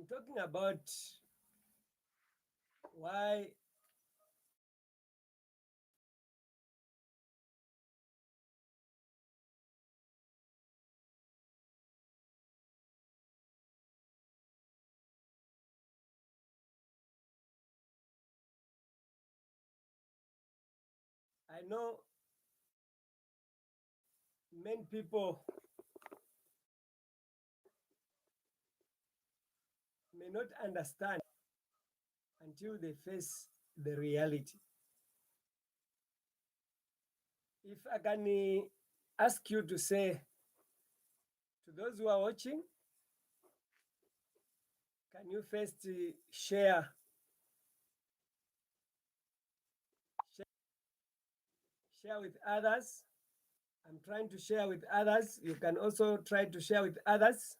talking about why I know many people may not understand until they face the reality. If I can ask you to say to those who are watching, can you first share with others? I'm trying to share with others. You can also try to share with others.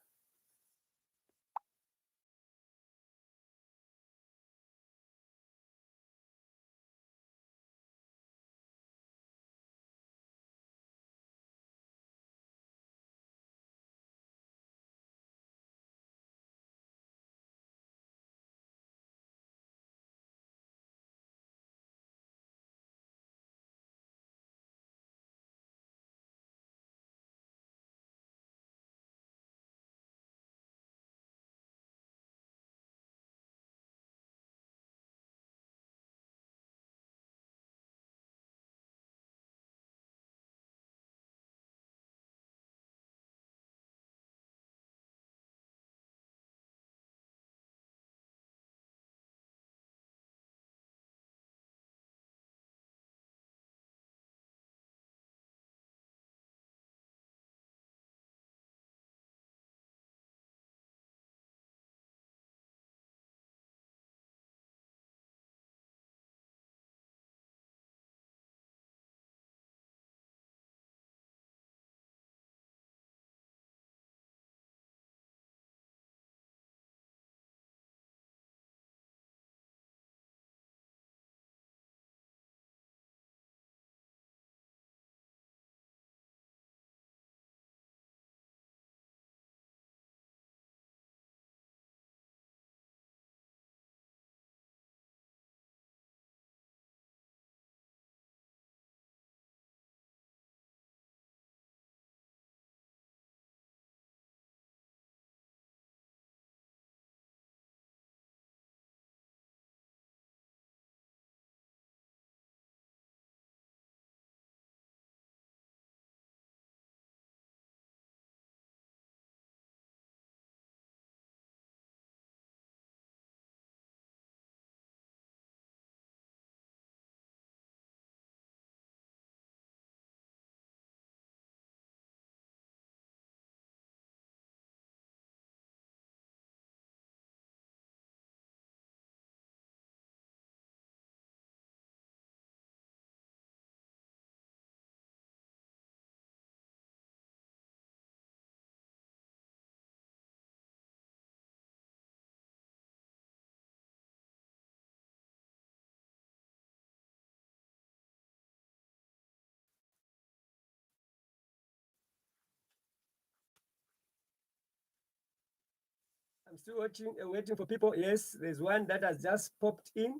I'm still waiting for people. Yes, there's one that has just popped in.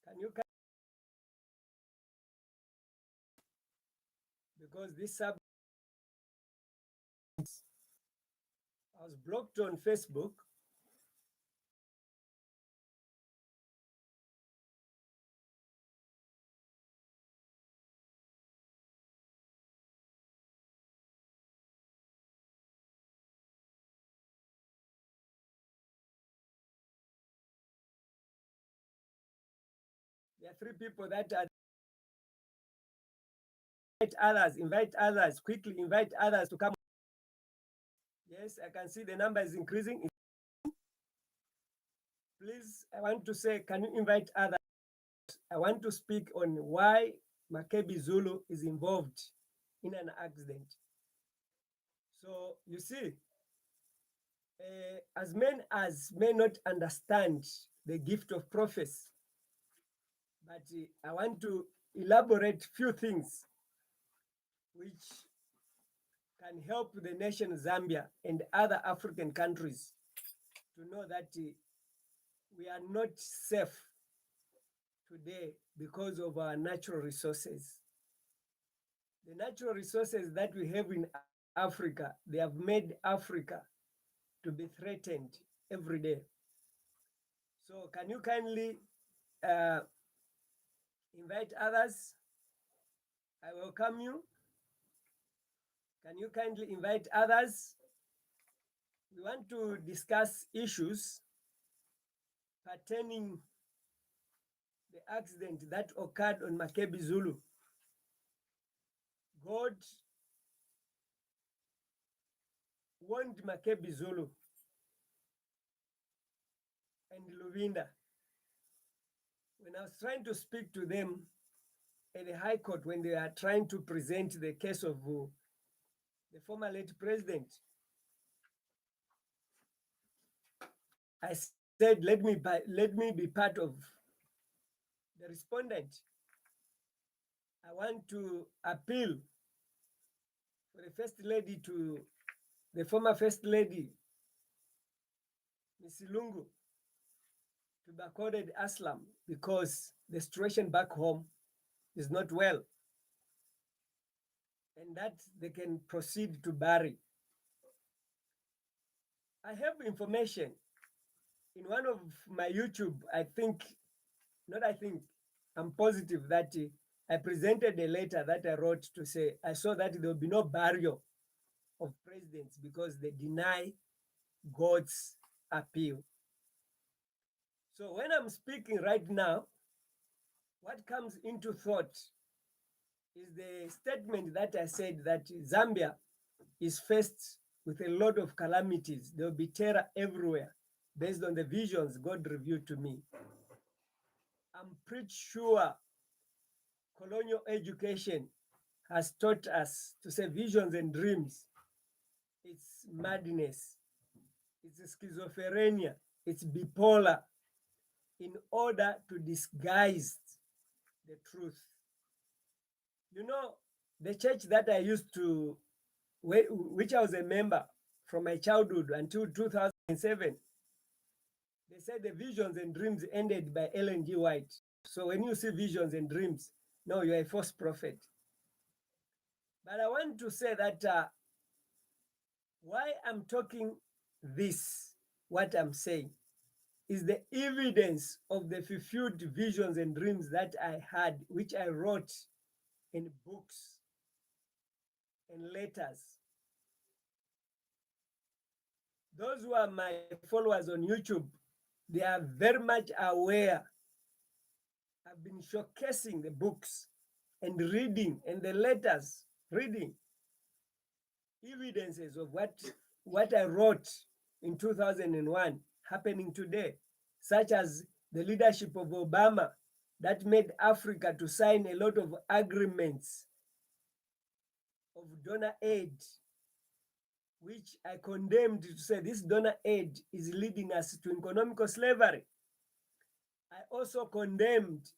Can you come? Because this sub I was blocked on Facebook. There are three people that are invite others, quickly invite others to come. Yes, I can see the number is increasing. Please, I want to say, can you invite others? I want to speak on why MAKEBI Zulu is involved in an accident. So you see, as many as may not understand the gift of prophecy, but I want to elaborate few things which can help the nation Zambia and other African countries to know that we are not safe today because of our natural resources. The natural resources that we have in Africa, they have made Africa to be threatened every day. So can you kindly uh, invite others? I welcome you. Can you kindly invite others? We want to discuss issues pertaining the accident that occurred on MAKEBI ZULU. God warned MAKEBI ZULU and Luvinda. When I was trying to speak to them at the High Court, when they are trying to present the case of the former late president, I said, let me be part of the respondent. I want to appeal for the First Lady to the former First Lady, Ms. Lungu, to be accorded asylum because the situation back home is not well, and that they can proceed to bury. I have information in one of my YouTube, I'm positive that I presented a letter that I wrote to say, I saw that there will be no burial of presidents because they deny God's appeal. So when I'm speaking right now, what comes into thought is the statement that I said that Zambia is faced with a lot of calamities. There will be terror everywhere based on the visions God revealed to me. I'm pretty sure colonial education has taught us to say visions and dreams. It's madness, it's schizophrenia, it's bipolar in order to disguise the truth. You know, the church that I used to, which I was a member from my childhood until 2007, they said the visions and dreams ended by Ellen G. White. So when you see visions and dreams, no, you're a false prophet. But I want to say that why I'm talking this, what I'm saying, is the evidence of the fulfilled visions and dreams that I had, which I wrote in books and letters. Those who are my followers on YouTube, they are very much aware. I've been showcasing the books and reading and the letters, reading evidences of what I wrote in 2001 happening today, such as the leadership of Obama that made Africa to sign a lot of agreements of donor aid, which I condemned to say this donor aid is leading us to economical slavery. I also condemned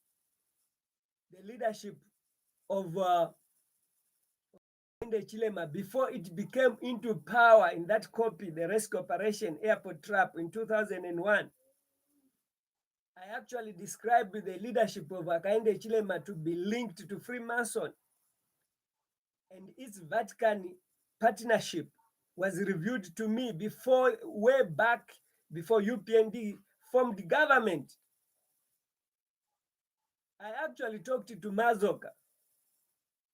the leadership of Chilema before it became into power in that copy, the Rescue Operation Airport Trap in 2001. I actually described the leadership of Akainde Chilema to be linked to Freemason, and its Vatican partnership was reviewed to me before, way back before UPND formed the government. I actually talked to Mazoka,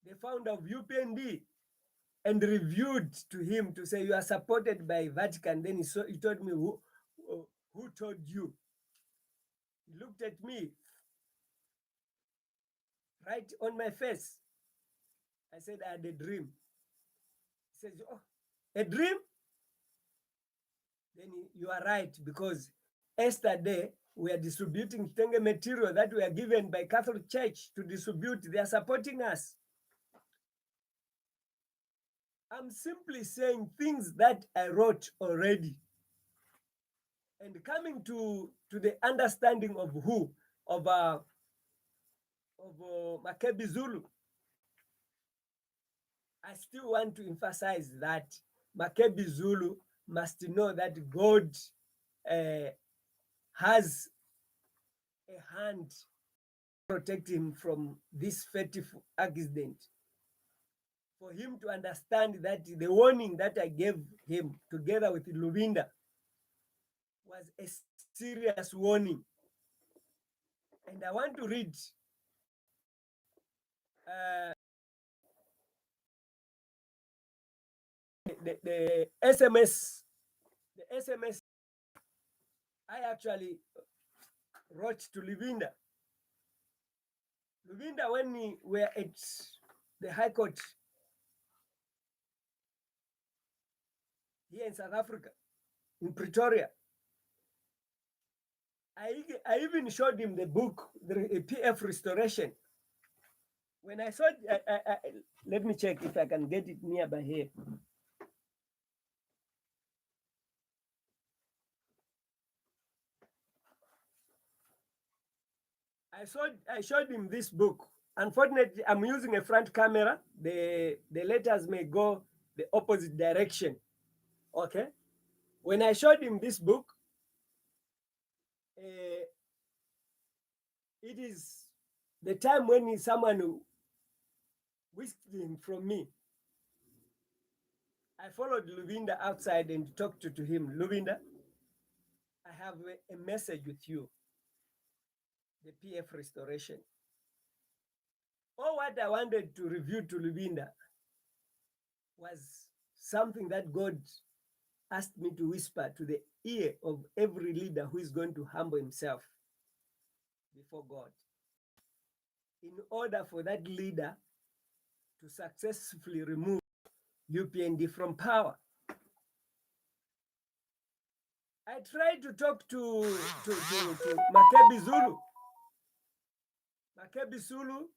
the founder of UPND, and reviewed to him to say, you are supported by Vatican. Then he told me, who told you? He looked at me right on my face. I said, I had a dream. He says, oh, a dream? Then you are right, because yesterday we are distributing Tenge material that we are given by Catholic Church to distribute. They are supporting us. I'm simply saying things that I wrote already. And coming to the understanding of who, of MAKEBI ZULU, I still want to emphasize that MAKEBI ZULU must know that God has a hand to protect him from this fatal accident. For him to understand that the warning that I gave him together with Luvinda was a serious warning. And I want to read the SMS. The SMS I actually wrote to Luvinda. Luvinda, when we were at the High Court here in South Africa, in Pretoria, I even showed him the book, the PF Restoration. When I saw it, let me check if I can get it nearby here. I showed him this book. Unfortunately, I'm using a front camera. The letters may go the opposite direction. Okay. When I showed him this book, it is the time when someone whisked him from me. I followed Luvinda outside and talked to him. Luvinda, I have a message with you. The PF Restoration. All what I wanted to review to Luvinda was something that God asked me to whisper to the ear of every leader who is going to humble himself before God. In order for that leader to successfully remove UPND from power. I tried to talk to MAKEBI ZULU. MAKEBI ZULU,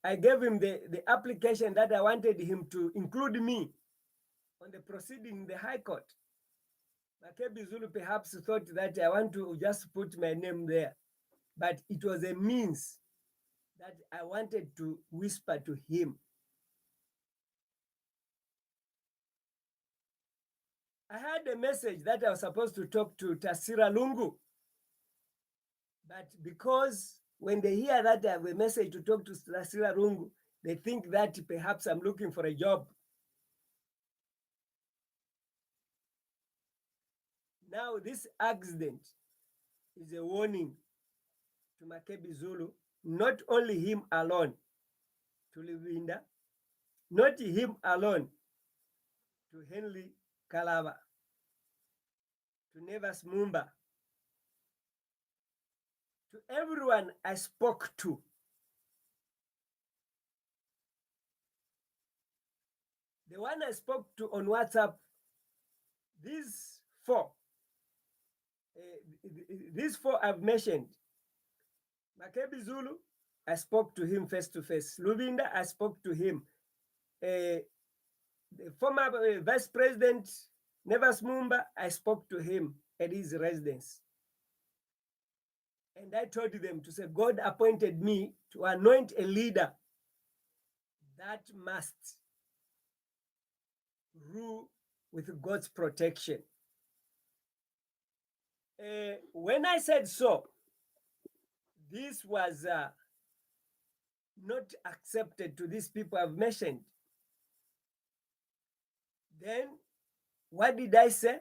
I gave him the application that I wanted him to include me on the proceeding in the High Court. MAKEBI ZULU perhaps thought that I want to just put my name there, but it was a means that I wanted to whisper to him. I had a message that I was supposed to talk to Tasira Lungu, but because when they hear that I have a message to talk to Tasira Lungu, they think that perhaps I'm looking for a job. Now this accident is a warning to MAKEBI ZULU, not only him alone, to Luvinda, not him alone, to Henry Kalaba, to Nevas Mumba, to everyone I spoke to. The one I spoke to on WhatsApp, these four I've mentioned. MAKEBI ZULU, I spoke to him face to face. Luvinda, I spoke to him. The former Vice President Nevas Mumba, I spoke to him at his residence. And I told them to say, God appointed me to anoint a leader that must rule with God's protection. When I said so, this was not accepted to these people I've mentioned. Then what did I say?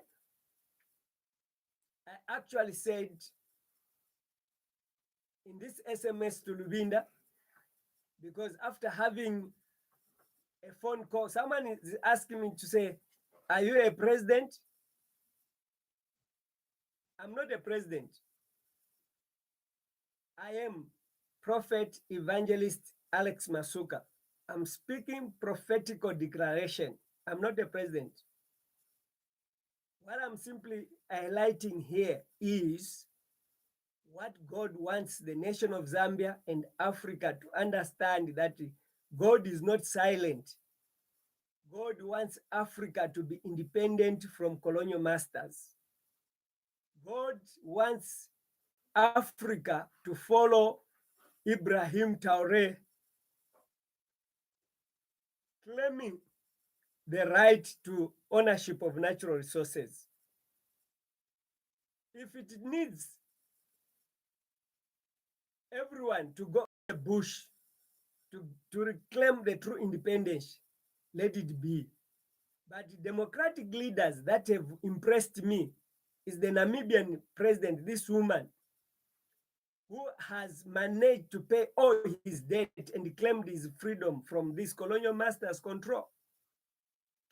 I actually said in this SMS to Luvinda, because after having a phone call, someone is asking me to say, are you a president? I'm not a president. I am Prophet Evangelist Alex Masuka. I'm speaking prophetical declaration. I'm not a president. What I'm simply highlighting here is what God wants the nation of Zambia and Africa to understand, that God is not silent. God wants Africa to be independent from colonial masters. God wants Africa to follow Ibrahim Traoré, claiming the right to ownership of natural resources. If it needs everyone to go to the bush to reclaim the true independence, let it be. But democratic leaders that have impressed me is the Namibian president, this woman, who has managed to pay all his debt and claimed his freedom from this colonial master's control.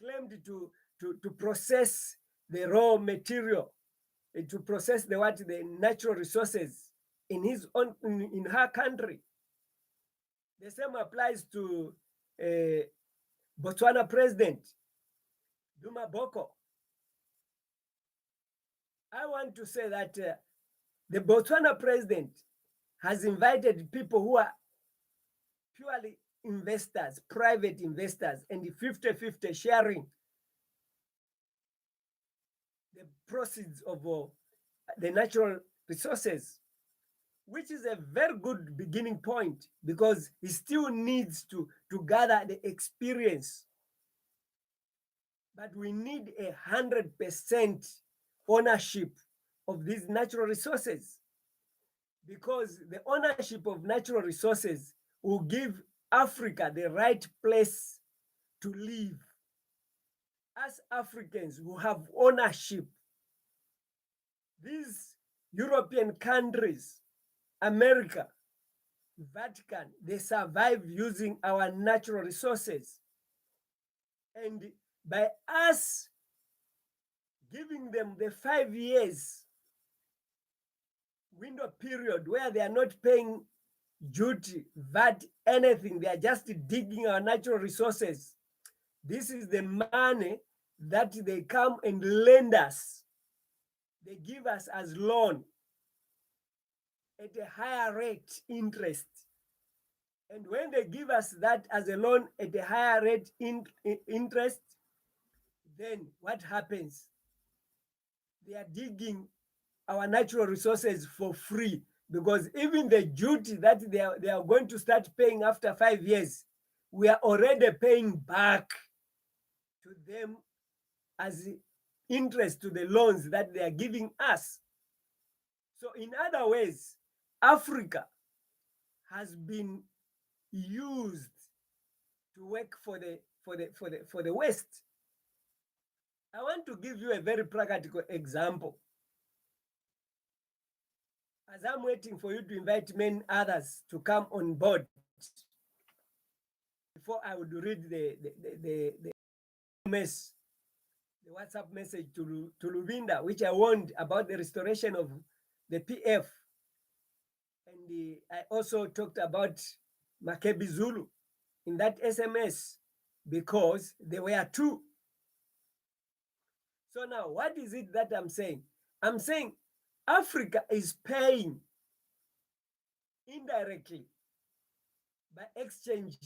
Claimed to process the raw material, to process the natural resources in his own in her country. The same applies to Botswana president Duma Boko. I want to say that the Botswana president has invited people who are purely investors, private investors, and 50-50 sharing the proceeds of the natural resources, which is a very good beginning point because he still needs to gather the experience. But we need 100% ownership of these natural resources, because the ownership of natural resources will give Africa the right place to live. As Africans who have ownership, these European countries, America, Vatican, they survive using our natural resources. And by us giving them the 5 years window period where they are not paying duty, VAT, anything, they are just digging our natural resources. This is the money that they come and lend us. They give us as loan at a higher rate interest. And when they give us that as a loan at a higher rate interest, then what happens? They are digging our natural resources for free, because even the duty that they are going to start paying after 5 years, we are already paying back to them as interest to the loans that they are giving us. So in other ways, Africa has been used to work for the West. I want to give you a very practical example. As I'm waiting for you to invite many others to come on board, before I would read the WhatsApp message to Lubinda, which I warned about the restoration of the PF. And I also talked about MAKEBI ZULU in that SMS, because there were two. So now, what is it that I'm saying? I'm saying Africa is paying indirectly by exchange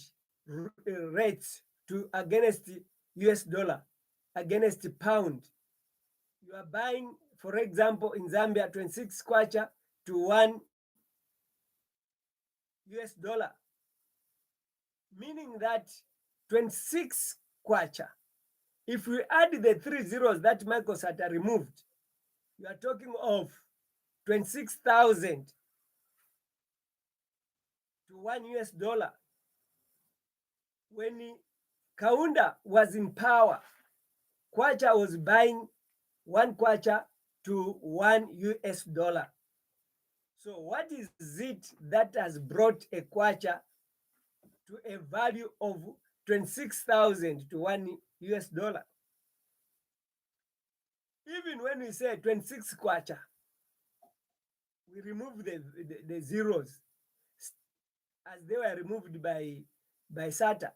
rates to against US dollar, against pound. You are buying, for example, in Zambia, 26 kwacha to 1 US dollar, meaning that 26 kwacha, if we add the 3 zeros that Michael Sata removed, you are talking of 26,000 to 1 US dollar. When Kaunda was in power, kwacha was buying 1 kwacha to 1 US dollar. So what is it that has brought a kwacha to a value of 26,000 to 1 US dollar? Even when we say 26 kwacha, we remove the zeros as they were removed by SATA.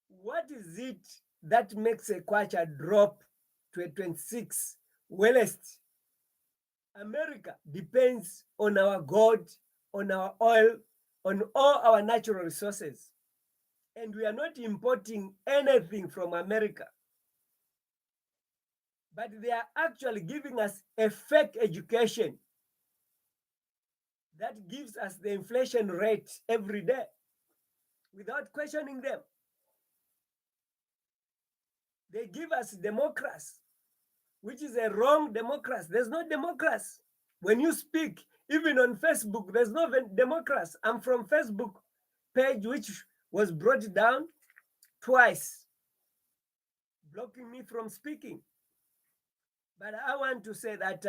What is it that makes a kwacha drop to a 26? Wellest America depends on our gold, on our oil, on all our natural resources. And we are not importing anything from America. But they are actually giving us a fake education that gives us the inflation rate every day without questioning them. They give us democracy which is a wrong democracy. There's no democracy. When you speak, even on Facebook, there's no democracy. I'm from Facebook page, which was brought down twice, blocking me from speaking. But I want to say that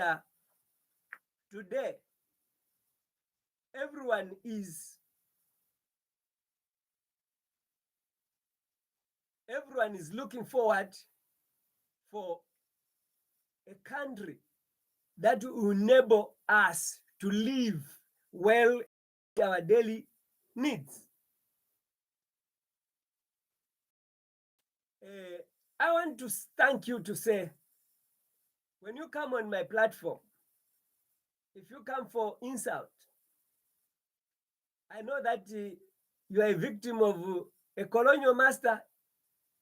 today, everyone is looking forward for a country that will enable us to live well our daily needs. I want to thank you to say, when you come on my platform, if you come for insult, I know that you are a victim of a colonial master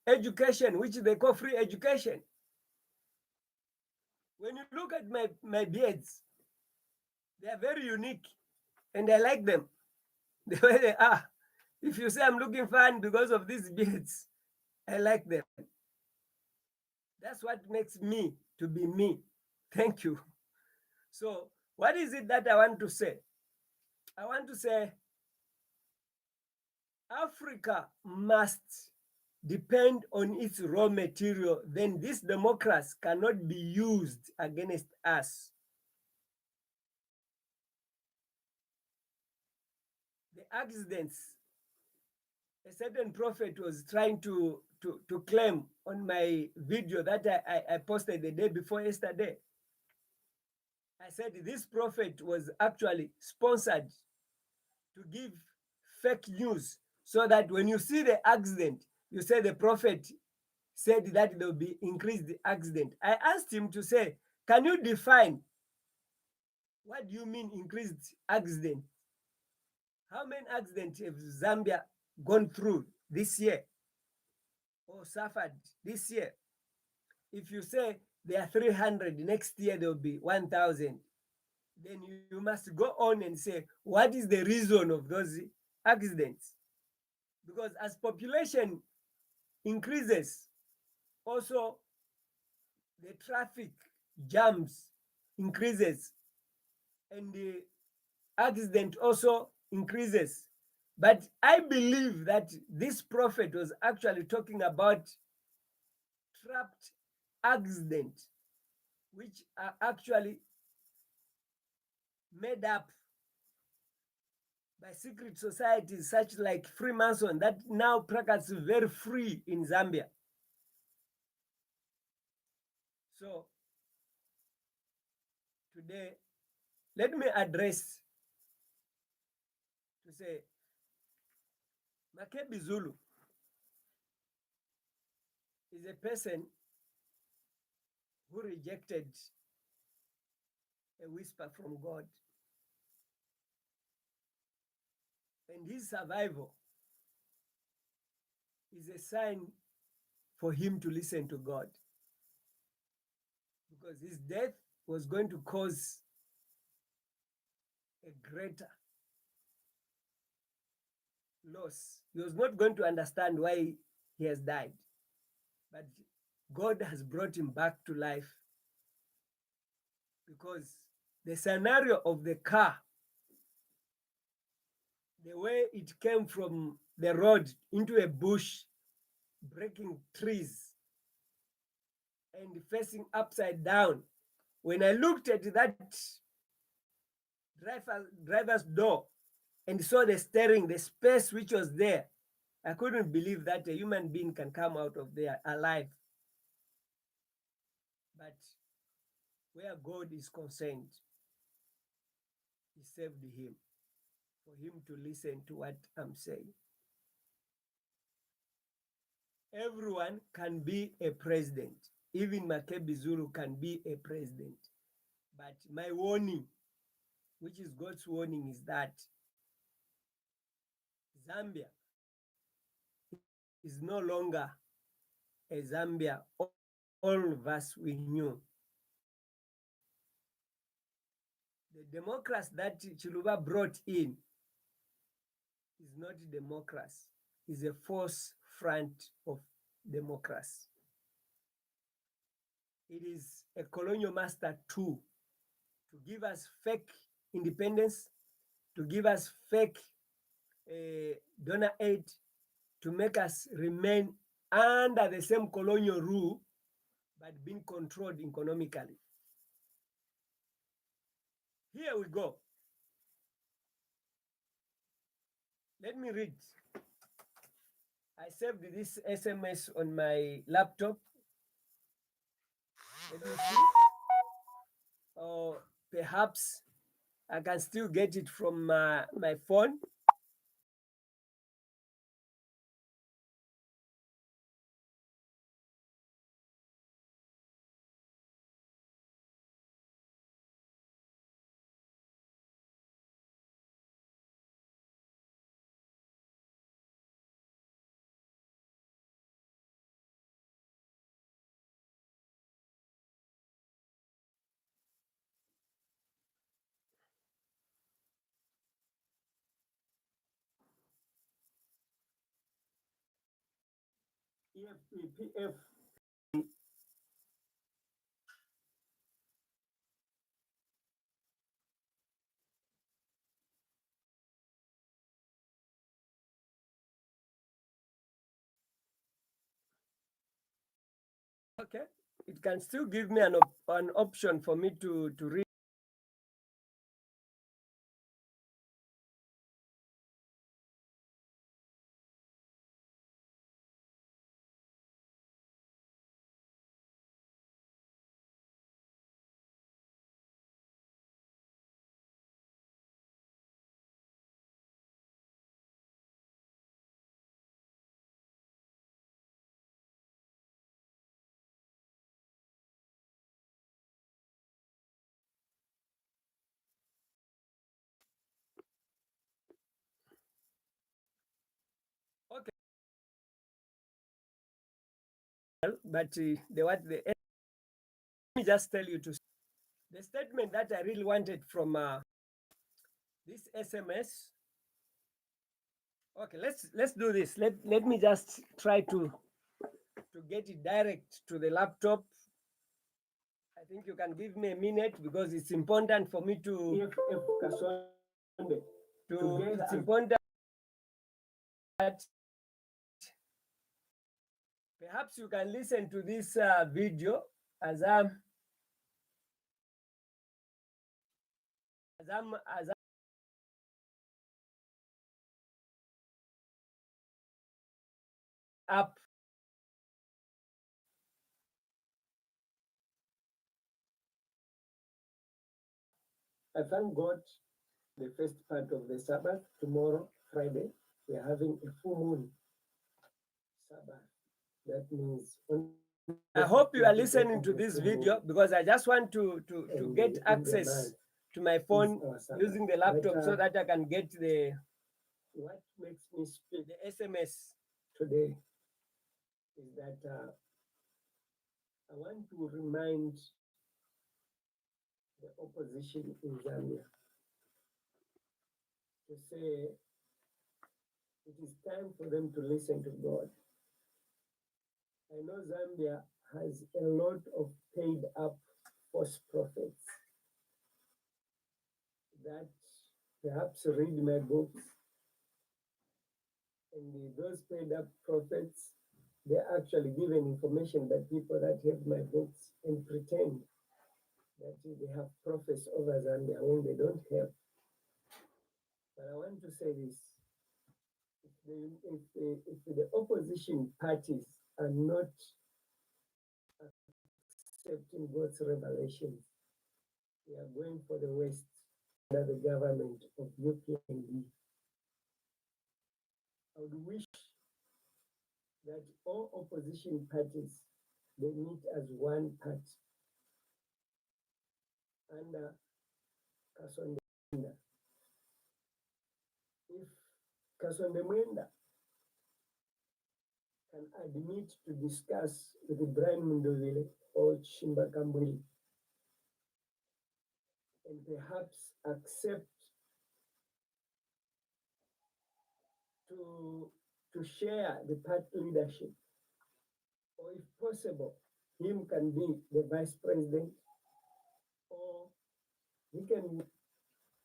education, which they call free education. When you look at my beards, they are very unique, and I like them the way they are. If you say I'm looking fine because of these beards, I like them. That's what makes me to be me. Thank you. So, what is it that I want to say? I want to say Africa must depend on its raw material, then this democracy cannot be used against us. The accidents a certain prophet was trying to claim on my video that I posted the day before yesterday. I said this prophet was actually sponsored to give fake news so that when you see the accident, you say the prophet said that there will be increased accident. I asked him to say, can you define what do you mean increased accident? How many accidents have Zambia gone through this year or suffered this year? If you say there are 300, next year there will be 1,000, then you must go on and say, what is the reason of those accidents? Because as population increases, also the traffic jams increases and the accident also increases. But I believe that this prophet was actually talking about trapped accident, which are actually made up by secret societies such like Freemason that now practice very free in Zambia. So today, let me address to say MAKEBI ZULU is a person who rejected a whisper from God. And his survival is a sign for him to listen to God. Because his death was going to cause a greater loss. He was not going to understand why he has died. But God has brought him back to life because the scenario of the car, the way it came from the road into a bush, breaking trees and facing upside down. When I looked at that driver's door and saw the steering, the space which was there, I couldn't believe that a human being can come out of there alive. But where God is concerned, he saved him, for him to listen to what I'm saying. Everyone can be a president. Even MAKEBI ZULU can be a president. But my warning, which is God's warning, is that Zambia is no longer a Zambia all of us we knew. The democracy that Chiluba brought in is not democracy, is a false front of democracy. it is a colonial master tool to give us fake independence, to give us fake donor aid, to make us remain under the same colonial rule, but being controlled economically. Here we go. Let me read. I saved this SMS on my laptop. Let me see. Or perhaps I can still get it from my phone. PF. Okay, it can still give me an option for me to read. Okay, but let me just tell you the statement that I really wanted from this SMS. Okay, let's do this. Let me just try to get it direct to the laptop. I think you can give me a minute because it's important for me to it's important that perhaps you can listen to this video as I'm up. I thank God the first part of the Sabbath. Tomorrow, Friday, we are having a full moon Sabbath. That means I hope you are listening to this video because I just want to get access to my phone using the laptop so that I can get the what makes me speak the SMS today is that I want to remind the opposition in Zambia to say it is time for them to listen to God. I know Zambia has a lot of paid up false prophets that perhaps read my books, and those paid up prophets, they're actually giving information by people that have my books and pretend that they have prophets over Zambia when they don't have. But I want to say this. If the opposition parties are not accepting God's revelations, we are going for the West under the government of UPND. I would wish that all opposition parties they meet as one party under Kasonde Mwenda. If Kasonde Mwenda can admit to discuss with Brian Mundovile or Chimba Kambwili and perhaps accept to share the party leadership, or if possible, him can be the vice president, or he can.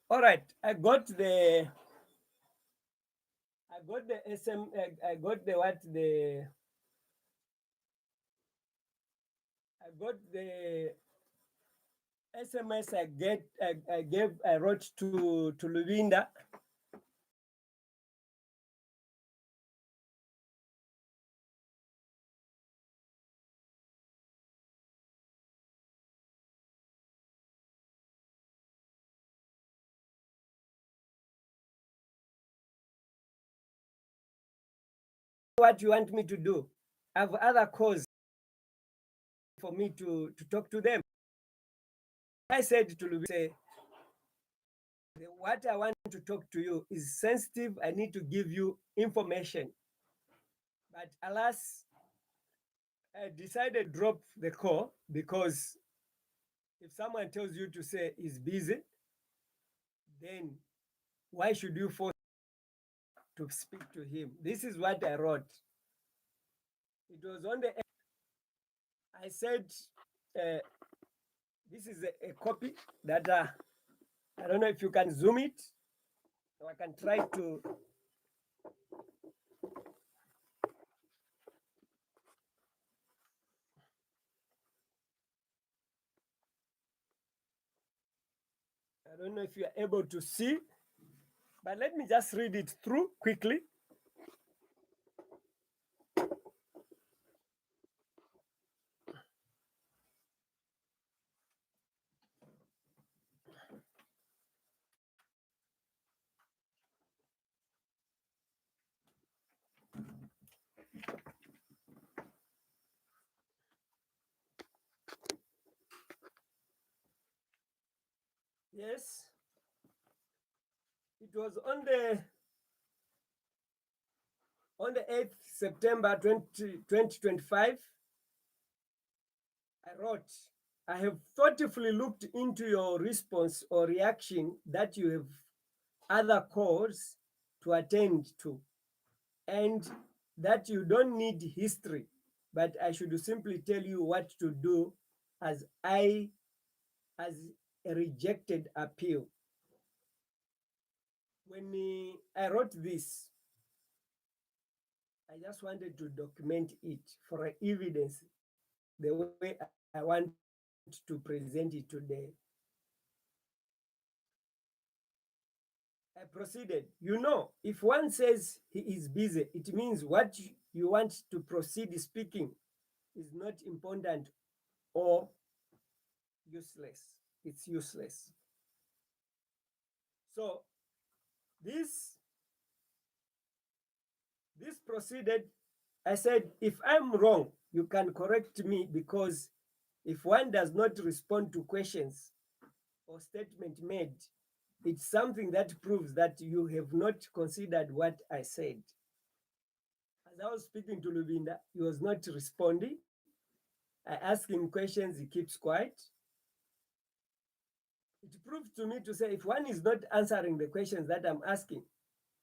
All right, I got the SM. I got the what the. I got the SMS I wrote to Luvinda. What you want me to do? I have other calls for me to talk to them. I said to Luvinda, say, what I want to talk to you is sensitive. I need to give you information. But alas, I decided to drop the call because if someone tells you to say he's busy, then why should you force to speak to him? This is what I wrote. It was on the. I said, this is a copy that I don't know if you can zoom it, or I can try to. I don't know if you are able to see, but let me just read it through quickly. Yes, it was on the 8th September 2025. I wrote, I have thoughtfully looked into your response or reaction that you have other calls to attend to, and that you don't need history, but I should simply tell you what to do as a rejected appeal. When I wrote this, I just wanted to document it for evidence the way I want to present it today. I proceeded. If one says he is busy, it means what you want to proceed speaking is not important or useless. It's useless. So this proceeded. I said, if I'm wrong, you can correct me, because if one does not respond to questions or statement made, it's something that proves that you have not considered what I said. As I was speaking to Luvinda, he was not responding. I ask him questions, he keeps quiet. It proved to me to say, if one is not answering the questions that I'm asking,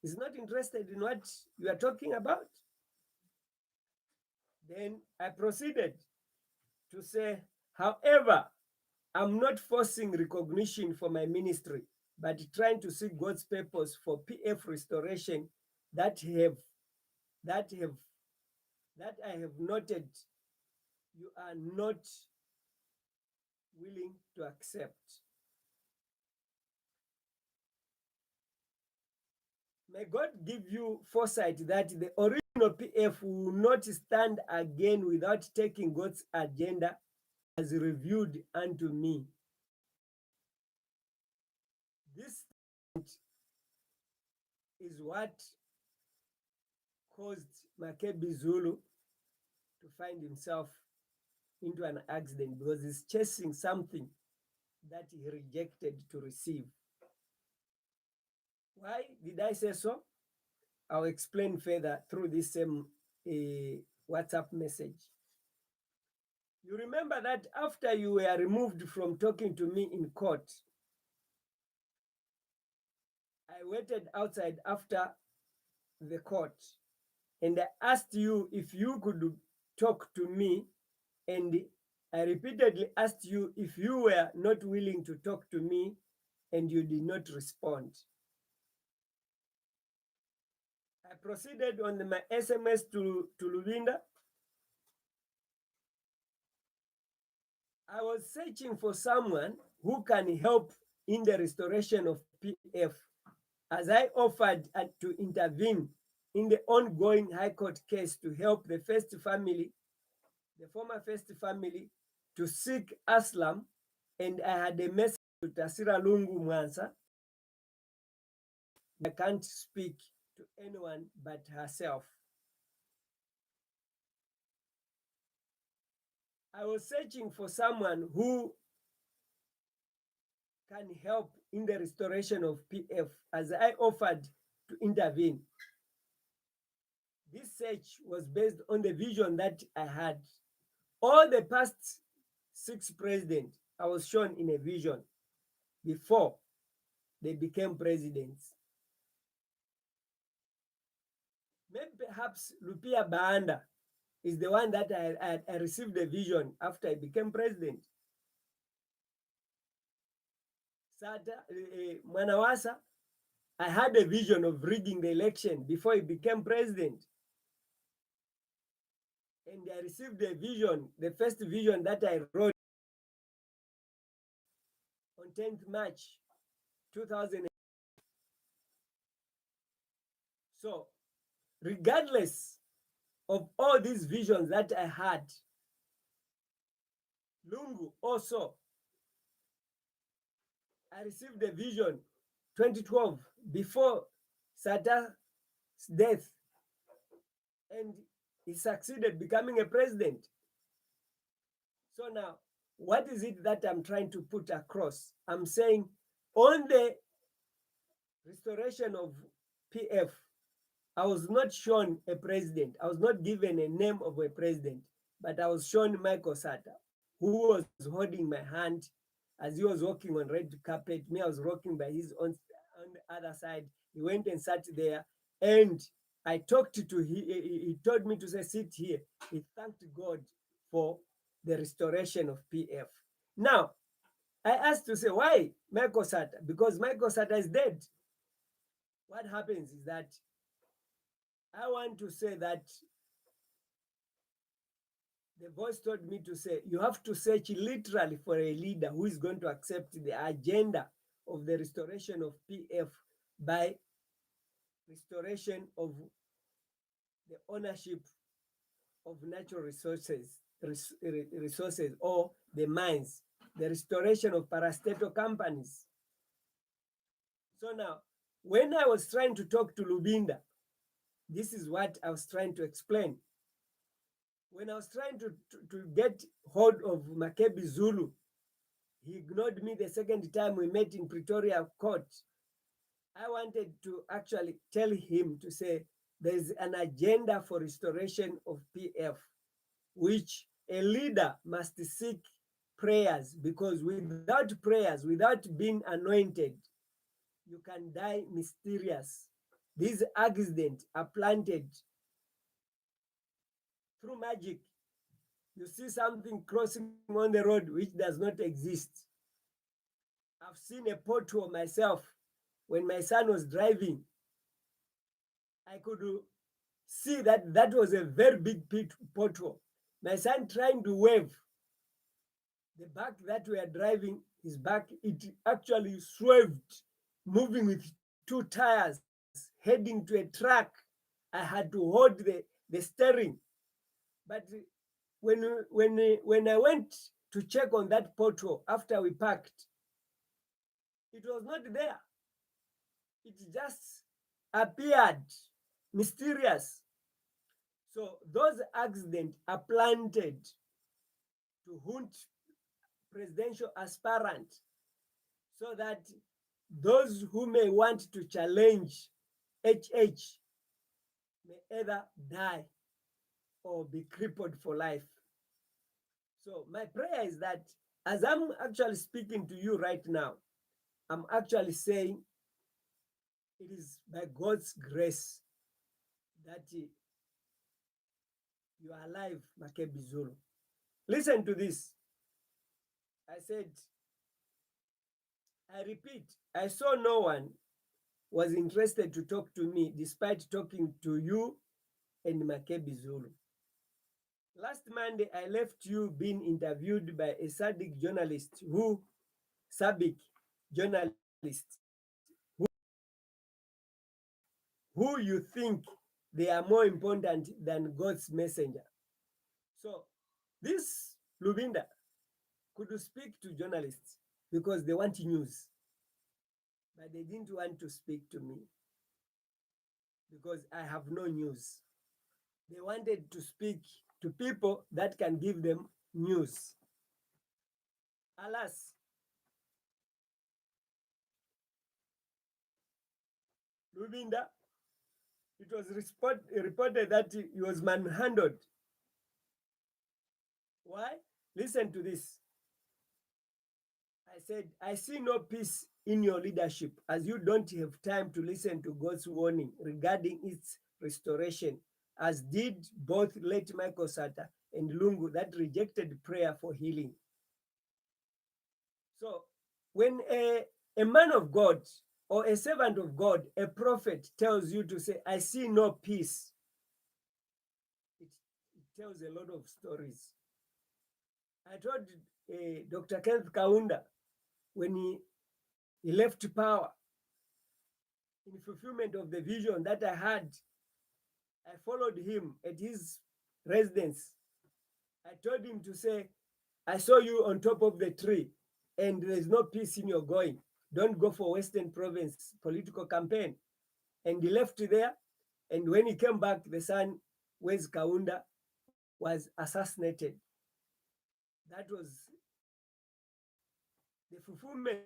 is not interested in what you are talking about, then I proceeded to say, however, I'm not forcing recognition for my ministry, but trying to seek God's purpose for PF restoration that that have that I have noted you are not willing to accept. May God give you foresight that the original PF will not stand again without taking God's agenda as revealed unto me. This is what caused MAKEBI ZULU to find himself into an accident, because he's chasing something that he rejected to receive. Why did I say so? I'll explain further through this same WhatsApp message. You remember that after you were removed from talking to me in court, I waited outside after the court and I asked you if you could talk to me and I repeatedly asked you if you were not willing to talk to me and you did not respond. I proceeded on my SMS to Lulinda. I was searching for someone who can help in the restoration of PF as I offered to intervene in the ongoing High Court case to help the first family, the former first family, to seek asylum, and I had a message to Tasira Lungu Mwansa. I can't speak to anyone but herself. I was searching for someone who can help in the restoration of PF as I offered to intervene. This search was based on the vision that I had. All the past 6 presidents, I was shown in a vision before they became presidents. Maybe perhaps Lupia Baanda is the one that I received a vision after I became president. Sata Mwanawasa, I had a vision of rigging the election before he became president. And I received a vision, the first vision that I wrote on 10th March 2000. So, regardless of all these visions that I had, Lungu also, I received a vision 2012 before Sata's death, and he succeeded becoming a president. So now, what is it that I'm trying to put across? I'm saying on the restoration of PF, I was not shown a president. I was not given a name of a president, but I was shown Michael Sata, who was holding my hand as he was walking on red carpet. Me, I was walking by his on the other side. He went and sat there, and I talked to him. He told me to say, sit here. He thanked God for the restoration of PF. Now, I asked to say, why Michael Sata? Because Michael Sata is dead. What happens is that I want to say that the voice told me to say, you have to search literally for a leader who is going to accept the agenda of the restoration of PF by restoration of the ownership of natural resources or the mines, the restoration of parastatal companies. So now, when I was trying to talk to Lubinda, this is what I was trying to explain. When I was trying to get hold of MAKEBI ZULU, he ignored me the second time we met in Pretoria court. I wanted to actually tell him to say there's an agenda for restoration of PF, which a leader must seek prayers, because without prayers, without being anointed, you can die mysterious. These accidents are planted through magic. You see something crossing on the road which does not exist. I've seen a pothole myself. When my son was driving, I could see that that was a very big pothole. My son trying to wave. The back that we are driving, his back, it actually swerved, moving with 2 tires, heading to a track. I had to hold the steering. But when I went to check on that pothole after we parked, it was not there. It just appeared mysterious. So those accidents are planted to hunt presidential aspirants so that those who may want to challenge HH may either die or be crippled for life. So my prayer is that as I'm actually speaking to you right now, I'm actually saying it is by God's grace that you are alive, MAKEBI ZULU. Listen to this. I said, I repeat, I saw no one was interested to talk to me despite talking to you and MAKEBI ZULU. Last Monday, I left you being interviewed by a SADC journalist who you think they are more important than God's messenger. So this Lubinda could speak to journalists because they want news, but they didn't want to speak to me because I have no news. They wanted to speak to people that can give them news. Alas, Lubinda, it was reported that he was manhandled. Why? Listen to this. I said, I see no peace in your leadership as you don't have time to listen to God's warning regarding its restoration, as did both late Michael Sata and Lungu that rejected prayer for healing. So when a man of God or a servant of God, a prophet tells you to say, I see no peace, it tells a lot of stories. I told Dr. Kenneth Kaunda when he left power, in fulfillment of the vision that I had, I followed him at his residence. I told him to say, I saw you on top of the tree and there's no peace in your going. Don't go for Western Province political campaign. And he left there. And when he came back, the son, Wes Kaunda, was assassinated. That was the fulfillment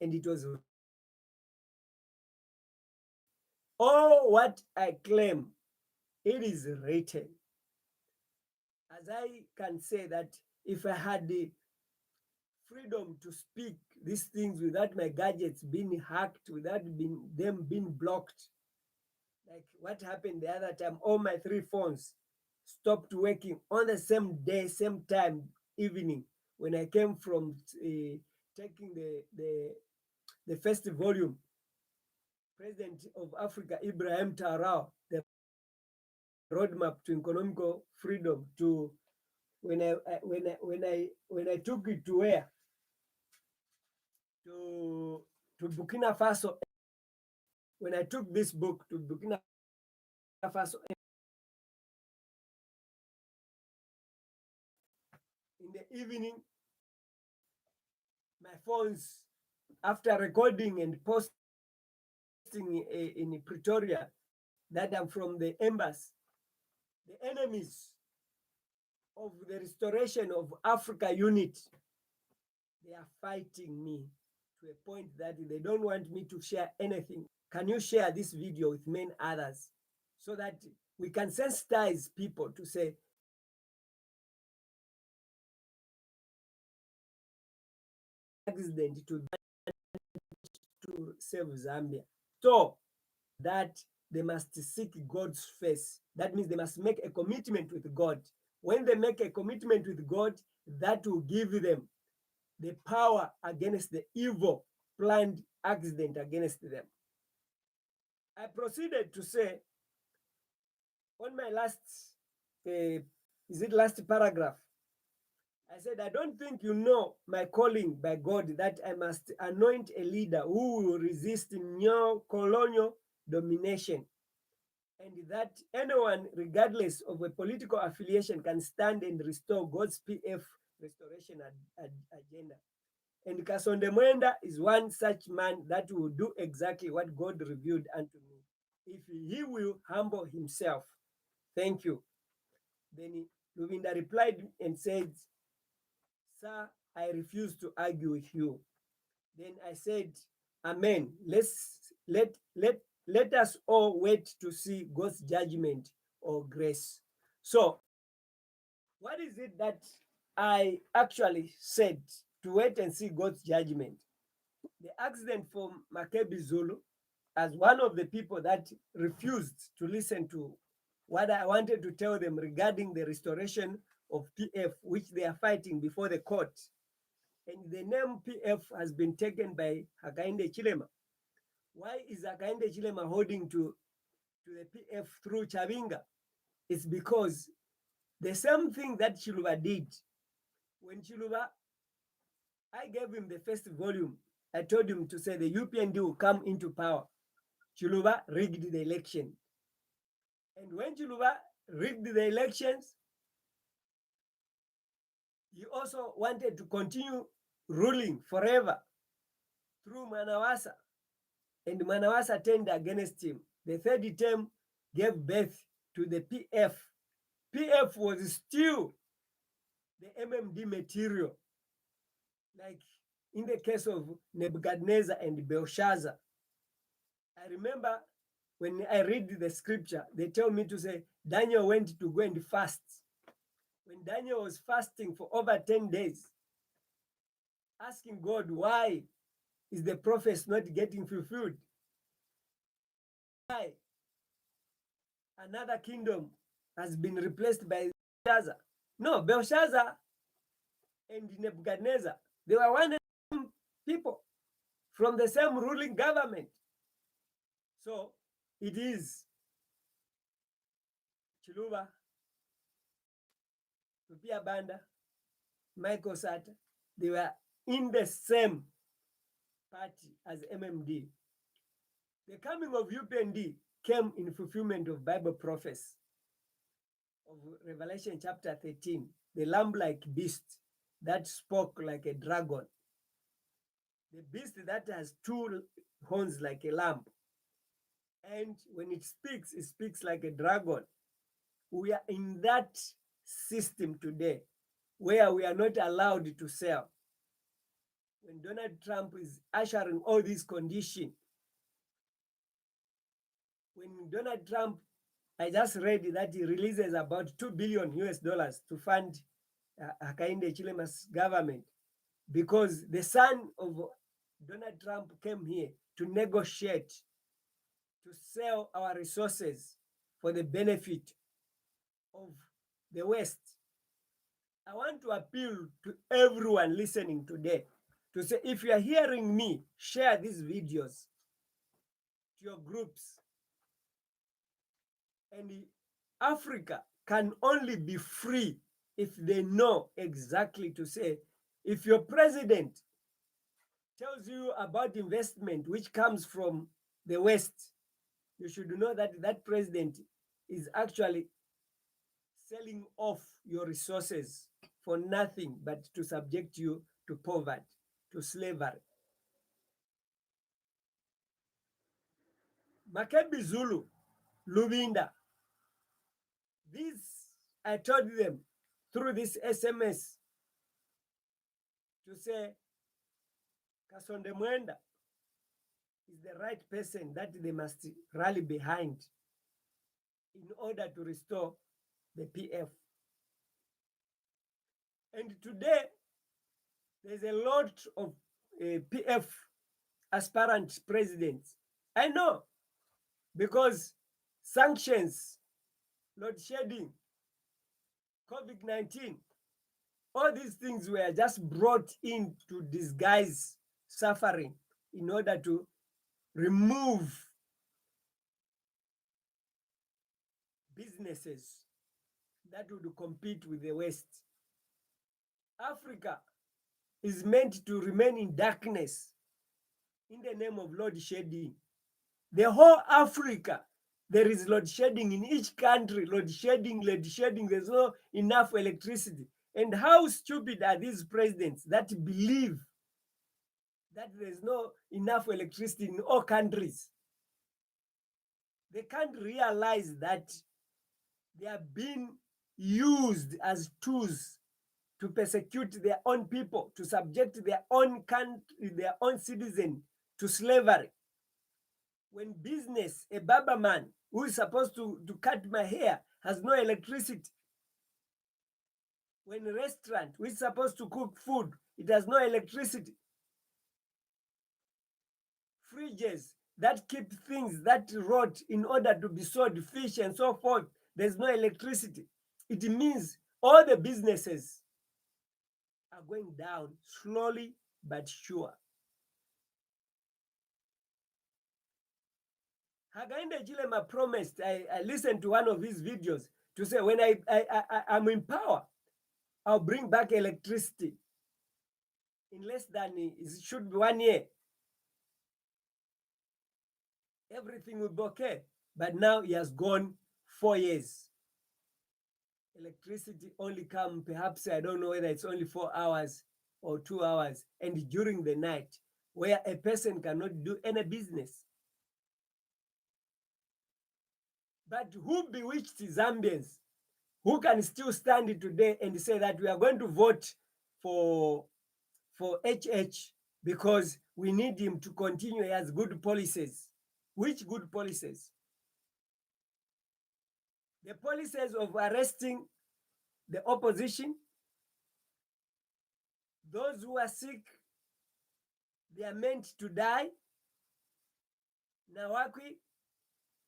and it was all what I claim, it is written. As I can say that if I had the freedom to speak these things without my gadgets being hacked, without them being blocked, like what happened the other time, all my 3 phones stopped working on the same day, same time, evening, when I came from taking the first volume. President of Africa, Ibrahim Tarao, the roadmap to economical freedom, to when I took it to where? To Burkina Faso. When I took this book to Burkina Faso in the evening, my phones, after recording and posting in Pretoria that I'm from the embassy, the enemies of the restoration of Africa unit, they are fighting me to a point that they don't want me to share anything. Can you share this video with many others so that we can sensitize people to say, accident to save Zambia. So that they must seek God's face. That means they must make a commitment with God. When they make a commitment with God, that will give them the power against the evil planned accident against them. I proceeded to say on my last, last paragraph, I said, I don't think you know my calling by God that I must anoint a leader who will resist neo-colonial domination, and that anyone, regardless of a political affiliation, can stand and restore God's PF restoration agenda. And Kasonde Mwenda is one such man that will do exactly what God revealed unto me, if he will humble himself. Thank you. Then Luvinda replied and said, Sir, I refuse to argue with you. Then I said, Amen. Let us all wait to see God's judgment or grace. So, what is it that I actually said? To wait and see God's judgment. The accident for MAKEBI ZULU, as one of the people that refused to listen to what I wanted to tell them regarding the restoration of PF, which they are fighting before the court. And the name PF has been taken by Hakainde Chilema. Why is Hakainde Chilema holding to the PF through Chavinga? It's because the same thing that Chiluba did. When Chiluba, I gave him the first volume. I told him to say the UPND will come into power. Chiluba rigged the election. And when Chiluba rigged the elections, he also wanted to continue ruling forever through Manawasa. And Manawasa turned against him. The third term gave birth to the PF. PF was still the MMD material, like in the case of Nebuchadnezzar and Belshazzar. I remember when I read the scripture, they tell me to say, Daniel went to go and fast. When Daniel was fasting for over 10 days, asking God, why is the prophecy not getting fulfilled? Why another kingdom has been replaced by Belshazzar? No, Belshazzar and Nebuchadnezzar, they were one people from the same ruling government. So it is Chiluba, Rupia Banda, Michael Sata, they were in the same party as MMD. The coming of UPND came in fulfillment of Bible prophecy of Revelation chapter 13, the lamb-like beast that spoke like a dragon. The beast that has two horns like a lamb. And when it speaks like a dragon. We are in that system today where we are not allowed to sell. When Donald Trump is ushering all these conditions, when Donald Trump, I just read that he releases about $2 billion to fund Hakainde Chilema's government because the son of Donald Trump came here to negotiate, to sell our resources for the benefit of the West. I want to appeal to everyone listening today to say, if you are hearing me, share these videos to your groups. And Africa can only be free if they know exactly to say, if your president tells you about investment which comes from the West, you should know that that president is actually selling off your resources for nothing but to subject you to poverty, to slavery. MAKEBI ZULU, Lubinda. This, I told them through this SMS to say, Kasonde Mwenda is the right person that they must rally behind in order to restore the PF. And today, there's a lot of PF aspirant presidents. I know, because sanctions, load shedding, COVID-19, all these things were just brought in to disguise suffering in order to remove businesses that would compete with the West. Africa is meant to remain in darkness in the name of load shedding. The whole Africa, there is load shedding in each country, load shedding, there's no enough electricity. And how stupid are these presidents that believe that there's no enough electricity in all countries? They can't realize that they are being used as tools to persecute their own people, to subject their own country, their own citizen to slavery. When business, a barber man who is supposed to cut my hair has no electricity. When a restaurant which is supposed to cook food, it has no electricity. Fridges, that keep things that rot in order to be sold, fish and so forth. There's no electricity. It means all the businesses are going down slowly but sure. Hakainde Chilema promised, I listened to one of his videos to say, when I'm in power, I'll bring back electricity in less than, it should be 1 year. Everything will be okay. But now he has gone 4 years. Electricity only come, perhaps, I don't know whether it's only 4 hours or 2 hours, and during the night, where a person cannot do any business. But who bewitched Zambians who can still stand today and say that we are going to vote for HH because we need him to continue? He has good policies. Which good policies? The policies of arresting the opposition, those who are sick, they are meant to die. Nawakwi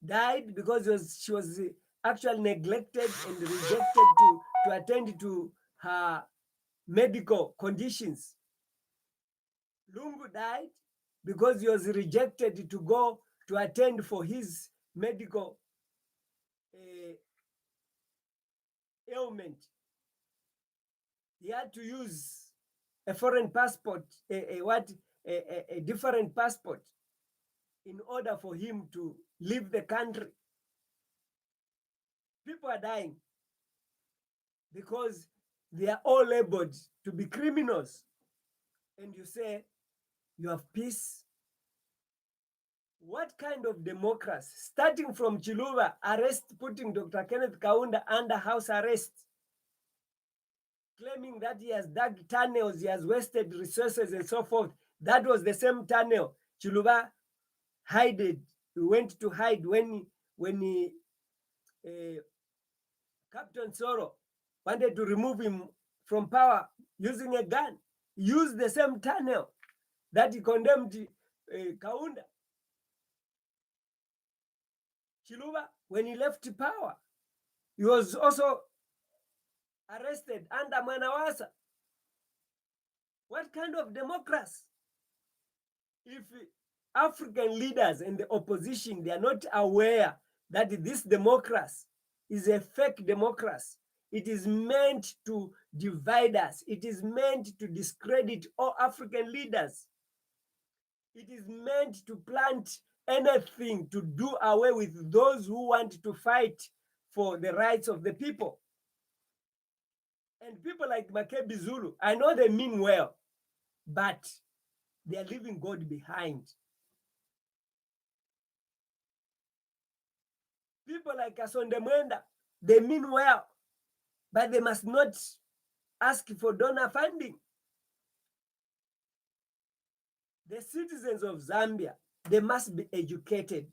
died because she was actually neglected and rejected to attend to her medical conditions. Lungu died because he was rejected to go to attend for his medical ailment. He had to use a foreign passport, a different passport, in order for him to leave the country. People are dying because they are all labeled to be criminals. And you say you have peace. What kind of democracy? Starting from Chiluba, putting Dr. Kenneth Kaunda under house arrest, claiming that he has dug tunnels, he has wasted resources and so forth. That was the same tunnel Chiluba went to hide when Captain Soro wanted to remove him from power using a gun. He used the same tunnel that he condemned Kaunda. Chiluba, when he left power, he was also arrested under Manawasa. What kind of democracy? If African leaders and the opposition, they are not aware that this democracy is a fake democracy. It is meant to divide us. It is meant to discredit all African leaders. It is meant to plant anything to do away with those who want to fight for the rights of the people. And people like MAKEBI ZULU, I know they mean well, but they are leaving God behind. People like Asonde Mwenda, they mean well, but they must not ask for donor funding. The citizens of Zambia, they must be educated.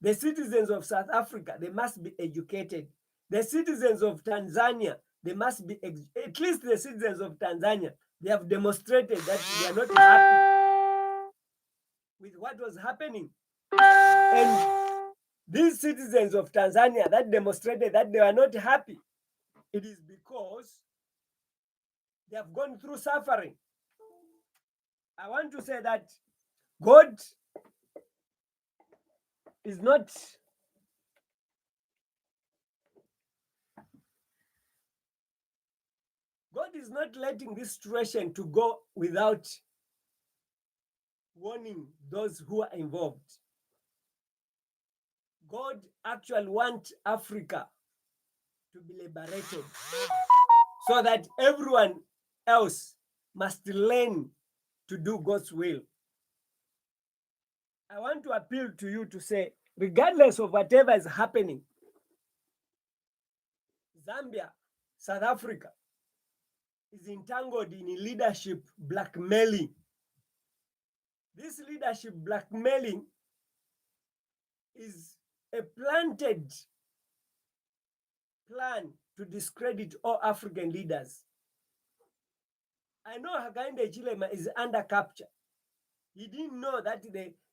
The citizens of South Africa, they must be educated. The citizens of Tanzania, they must be, at least the citizens of Tanzania, they have demonstrated that they are not happy with what was happening. And these citizens of Tanzania that demonstrated that they are not happy, it is because they have gone through suffering. I want to say that God is not letting this situation to go without warning those who are involved. God actually wants Africa to be liberated so that everyone else must learn to do God's will. I want to appeal to you to say, regardless of whatever is happening, Zambia, South Africa is entangled in leadership blackmailing. This leadership blackmailing is a planted plan to discredit all African leaders. I know Hakainde Hichilema is under capture. He didn't know that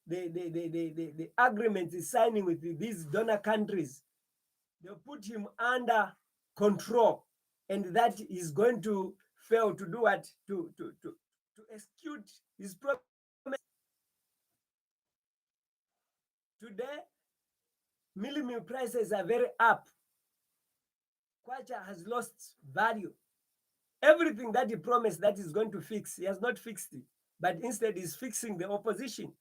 the agreement is signing with these donor countries. They'll put him under control, and that is going to fail to do what? To execute his promise. Today, milk prices are very up. Kwacha has lost value. Everything that he promised that he's going to fix, he has not fixed it, but instead he's fixing the opposition.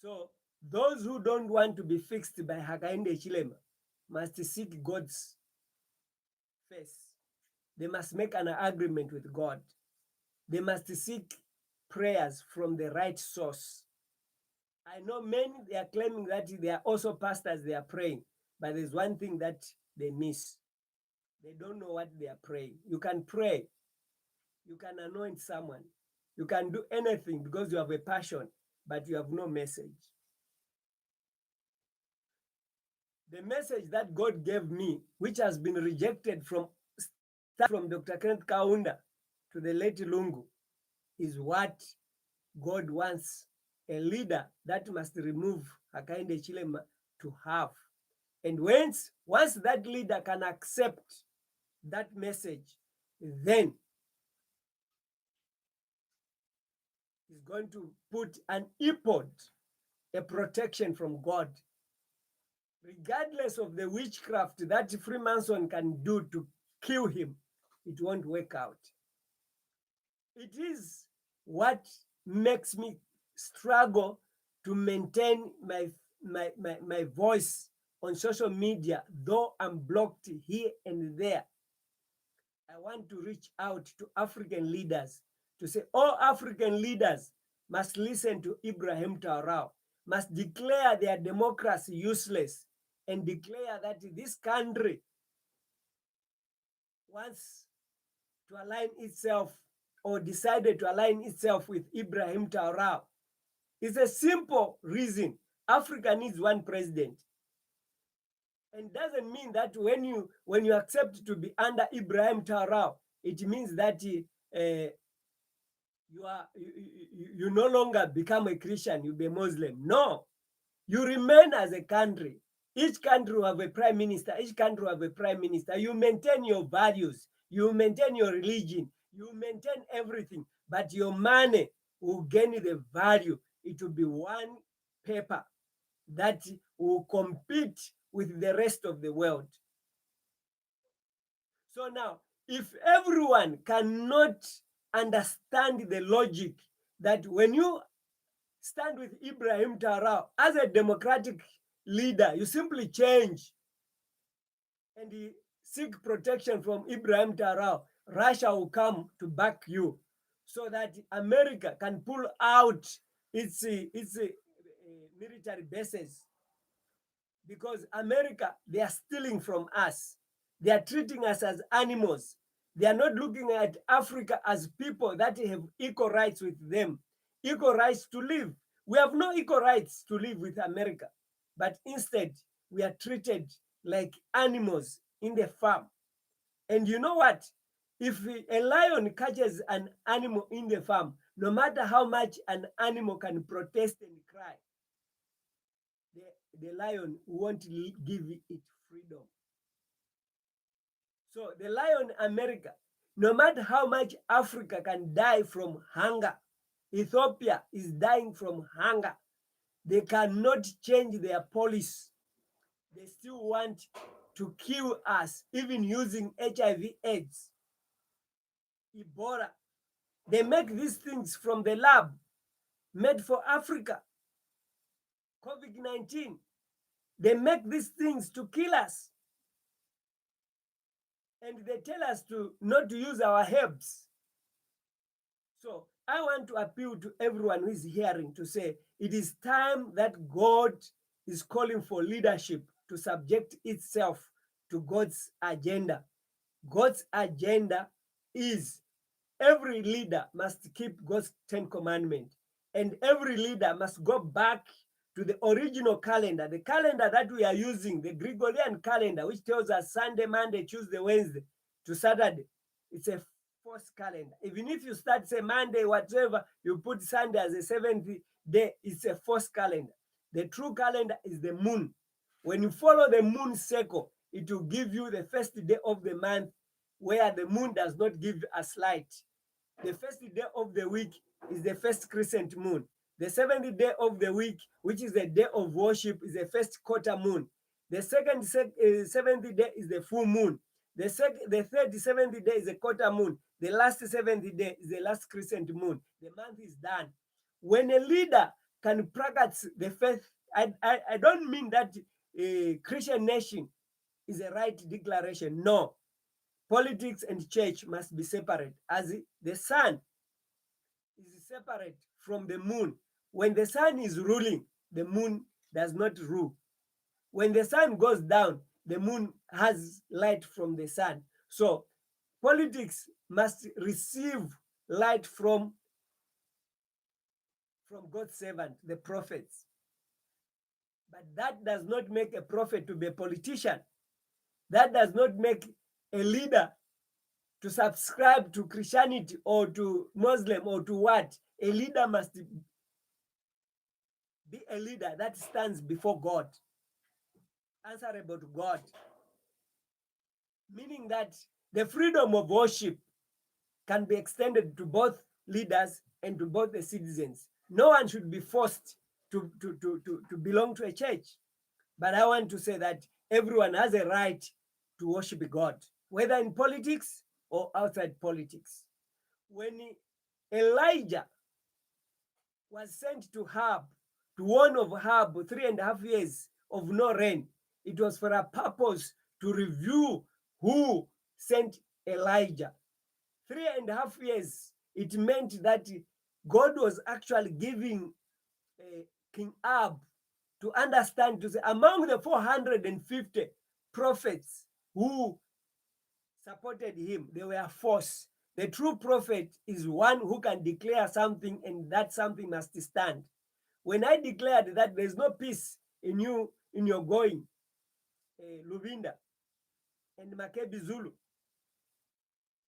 So those who don't want to be fixed by Hakainde Chilema must seek God's face. They must make an agreement with God. They must seek prayers from the right source. I know many, they are claiming that they are also pastors, they are praying, but there's one thing that they miss. They don't know what they are praying. You can pray, you can anoint someone, you can do anything because you have a passion, but you have no message. The message that God gave me, which has been rejected from Dr. Kenneth Kaunda to the late Lungu, is what God wants a leader that must remove Hakainde Chilema to have. And once that leader can accept that message, then he's going to put an iPod, a protection from God. Regardless of the witchcraft that Freemason can do to kill him, it won't work out. It is what makes me struggle to maintain my voice on social media, though I'm blocked here and there. I want to reach out to African leaders to say all African leaders must listen to Ibrahim Traoré, must declare their democracy useless, and declare that this country wants to align itself or decided to align itself with Ibrahim Traoré. It's a simple reason. Africa needs one president. And doesn't mean that when you accept to be under Ibrahim Traoré, it means that you no longer become a Christian, you be a Muslim. No, you remain as a country. Each country will have a prime minister. Each country will have a prime minister. You maintain your values. You maintain your religion. You maintain everything. But your money will gain the value. It will be one paper that will compete with the rest of the world. So now, if everyone cannot understand the logic that when you stand with Ibrahim Traoré as a democratic leader, you simply change and seek protection from Ibrahim Traoré, Russia will come to back you so that America can pull out its military bases. Because America, they are stealing from us. They are treating us as animals. They are not looking at Africa as people that have equal rights with them, equal rights to live. We have no equal rights to live with America, but instead we are treated like animals in the farm. And you know what? If a lion catches an animal in the farm, no matter how much an animal can protest and cry, the lion won't give it freedom. So the lion America, no matter how much Africa can die from hunger, Ethiopia is dying from hunger. They cannot change their policy. They still want to kill us, even using HIV/AIDS, Ebola. They make these things from the lab, made for Africa. COVID-19, they make these things to kill us. And they tell us to not to use our herbs. So I want to appeal to everyone who is hearing to say it is time that God is calling for leadership to subject itself to God's agenda. God's agenda is every leader must keep God's 10 commandments, and every leader must go back to the original calendar, the calendar that we are using, the Gregorian calendar, which tells us Sunday, Monday, Tuesday, Wednesday to Saturday. It's a false calendar. Even if you start, say, Monday, whatever, you put Sunday as a seventh day, it's a false calendar. The true calendar is the moon. When you follow the moon cycle, it will give you the first day of the month where the moon does not give us light. The first day of the week is the first crescent moon. The seventh day of the week, which is the day of worship, is the first quarter moon. The seventh day is the full moon. The third seventh day is a quarter moon. The last seventh day is the last crescent moon. The month is done. When a leader can practice the faith, I don't mean that a Christian nation is a right declaration. No. Politics and church must be separate, as the sun is separate from the moon. When the sun is ruling, the moon does not rule. When the sun goes down, the moon has light from the sun. So politics must receive light from God's servant, the prophets. But that does not make a prophet to be a politician. That does not make a leader to subscribe to Christianity or to Muslim or to what. A leader must be a leader that stands before God, answerable to God. Meaning that the freedom of worship can be extended to both leaders and to both the citizens. No one should be forced to belong to a church. But I want to say that everyone has a right to worship God, whether in politics or outside politics. When Elijah was sent to Ahab, to warn of Ahab 3.5 years of no rain, it was for a purpose to review who sent Elijah. 3.5 years, it meant that God was actually giving King Ahab to understand, to say, among the 450 prophets who supported him, they were false. The true prophet is one who can declare something, and that something must stand. When I declared that there's no peace in you, in your going, Lubinda and MAKEBI ZULU,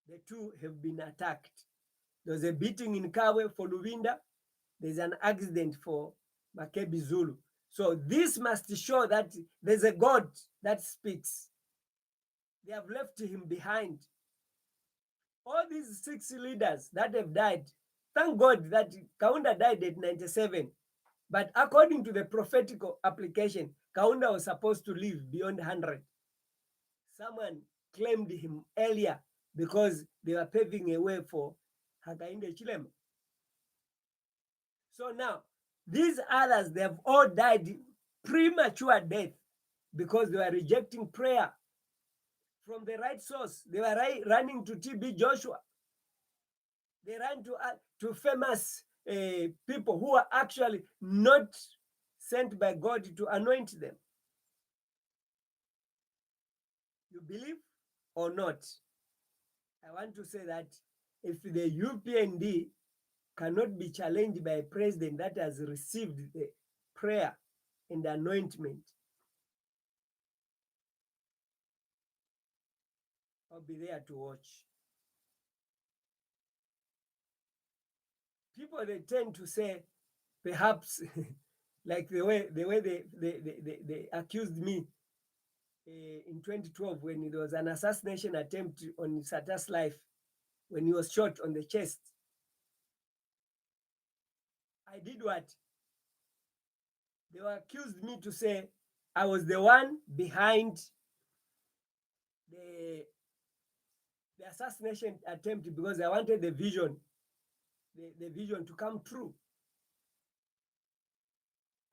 the two have been attacked. There's a beating in Kawe for Lubinda. There's an accident for MAKEBI ZULU. So this must show that there's a God that speaks. They have left him behind. All these 6 leaders that have died, thank God that Kaunda died at 97. But according to the prophetic application, Kaunda was supposed to live beyond 100. Someone claimed him earlier because they were paving a way for Hakainde Chilema. So now, these others, they have all died premature death because they were rejecting prayer from the right source. They were running to TB Joshua. They ran to famous people who are actually not sent by God to anoint them. You believe or not? I want to say that if the UPND cannot be challenged by a president that has received the prayer and anointment, I'll be there to watch. People, they tend to say, perhaps, like the way they accused me in 2012 when there was an assassination attempt on Sata's life, when he was shot on the chest. I did what? They accused me to say I was the one behind the assassination attempt because I wanted the vision to come true.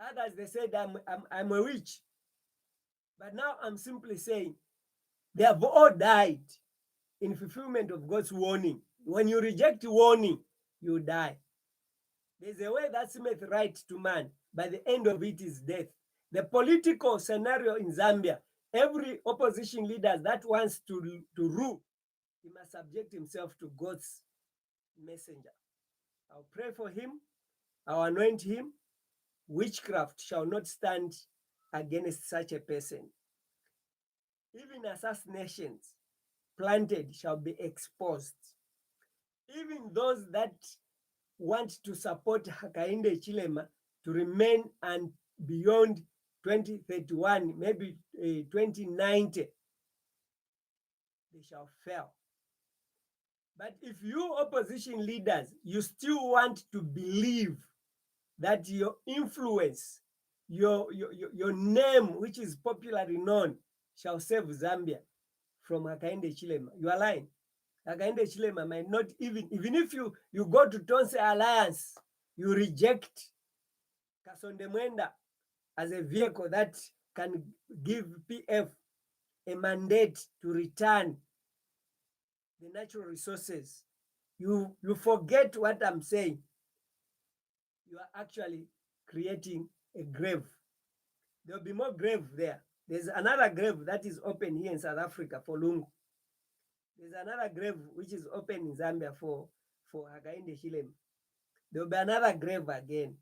Others, they said I'm a witch. But now I'm simply saying they have all died in fulfillment of God's warning. When you reject warning, you die. There's a way that seemeth right to man, but the end of it is death. The political scenario in Zambia, every opposition leader that wants to rule, he must subject himself to God's messenger. I'll pray for him. I'll anoint him. Witchcraft shall not stand against such a person. Even assassinations planted shall be exposed. even those that want to support Hakainde Chilema to remain and beyond 2031, maybe 2090, they shall fail. But if you opposition leaders, you still want to believe that your influence, your name, which is popularly known, shall save Zambia from Hakainde Chilema, you are lying. Hakainde Chilema might not even if you go to Tonse Alliance, you reject Kasonde Mwenda as a vehicle that can give PF a mandate to return the natural resources. You forget what I'm saying. You are actually creating a grave. There'll be more grave there. There's another grave that is open here in South Africa for Lungu. There's another grave which is open in Zambia for Hakainde Chilema. There'll be another grave again.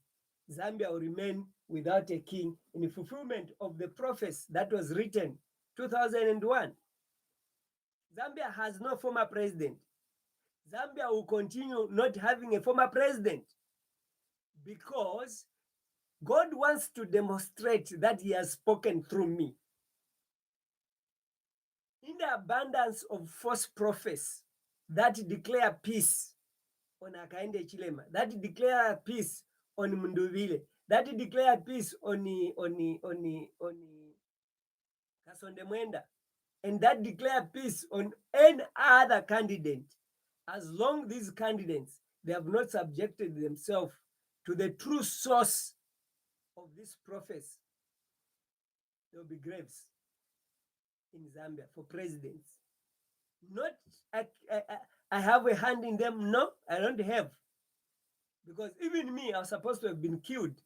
Zambia will remain without a king in fulfillment of the prophecy that was written 2001. Zambia has no former president. Zambia will continue not having a former president because God wants to demonstrate that he has spoken through me. In the abundance of false prophets that declare peace on Hakainde Chilema, that declare peace on Munduvile, that declare peace on Kasonde Mwenda, and that declare peace on any other candidate, as long these candidates, they have not subjected themselves to the true source of this prophecy, there will be graves in Zambia for presidents. Not, I have a hand in them. No, I don't have. Because even me, I was supposed to have been killed.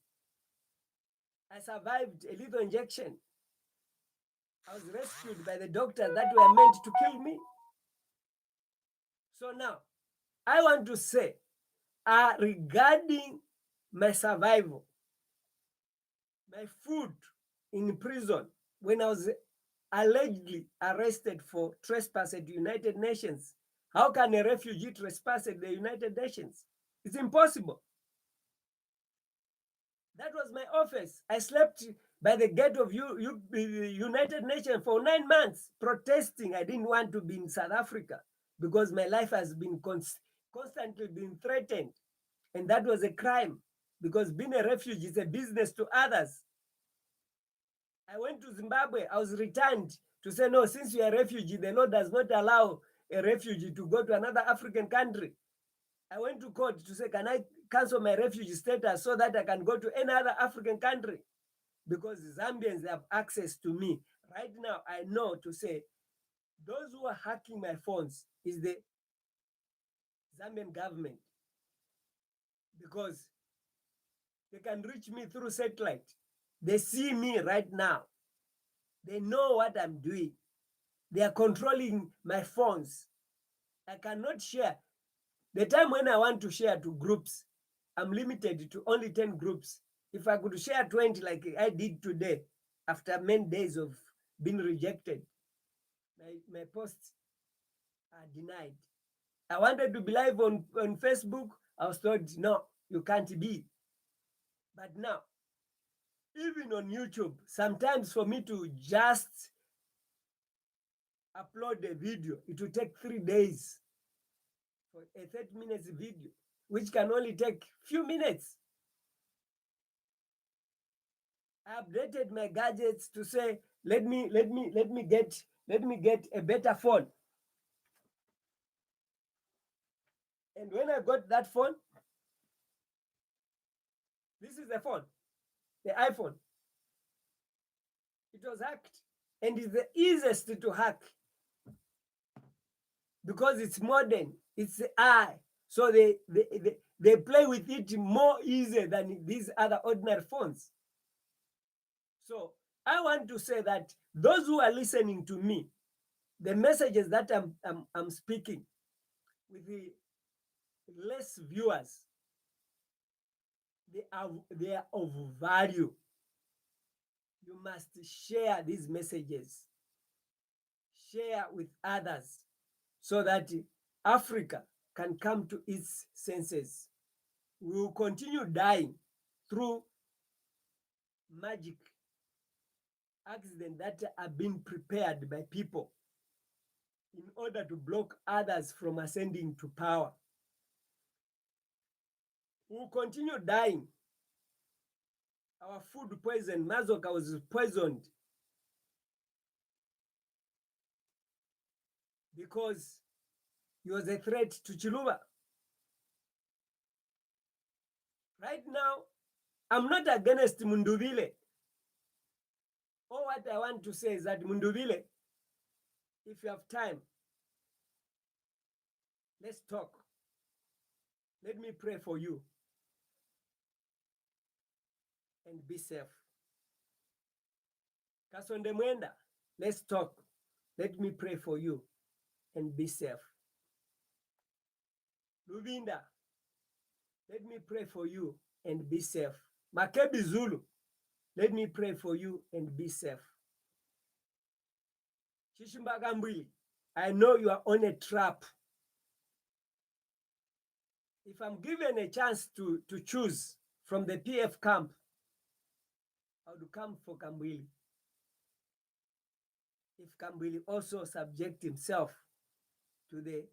I survived a lethal injection. I was rescued by the doctors that were meant to kill me. So now, I want to say, regarding my survival, my food in prison, when I was allegedly arrested for trespass at the United Nations. How can a refugee trespass at the United Nations? It's impossible. That was my office. I slept by the gate of United Nations for 9 months protesting. I didn't want to be in South Africa because my life has been constantly been threatened. And that was a crime because being a refugee is a business to others. I went to Zimbabwe. I was returned to say, no, since you are a refugee, the law does not allow a refugee to go to another African country. I went to court to say, can I cancel my refugee status so that I can go to any other African country? Because Zambians have access to me. Right now, I know to say, those who are hacking my phones is the Zambian government. Because they can reach me through satellite. They see me right now. They know what I'm doing. They are controlling my phones. I cannot share. The time when I want to share to groups, I'm limited to only 10 groups. If I could share 20 like I did today, after many days of being rejected, my posts are denied. I wanted to be live on Facebook. I was told, no, you can't be. But now, even on YouTube, sometimes for me to just upload a video, it will take 3 days for a 30 minutes video, which can only take few minutes. I updated my gadgets to say, let me get a better phone. And when I got that phone, this is the phone, the iPhone. It was hacked, and it's the easiest to hack because it's modern, it's AI. So they play with it more easier than these other ordinary phones. So I want to say that those who are listening to me, the messages that I'm speaking with the less viewers, they are of value. You must share these messages, share with others so that Africa can come to its senses. We will continue dying through magic accidents that are being prepared by people in order to block others from ascending to power. We will continue dying. Our food poison, Masuka was poisoned because he was a threat to Chiluba. Right now, I'm not against Munduvile. All what I want to say is that Munduvile, if you have time, let's talk. Let me pray for you and be safe. Kasonde Mwenda, let's talk. Let me pray for you and be safe. Luvinda, let me pray for you and be safe. MAKEBI ZULU, let me pray for you and be safe. Shishimbagambwili, I know you are on a trap. If I'm given a chance to choose from the PF camp, I would come for Kambwili. If Kambwili also subject himself to the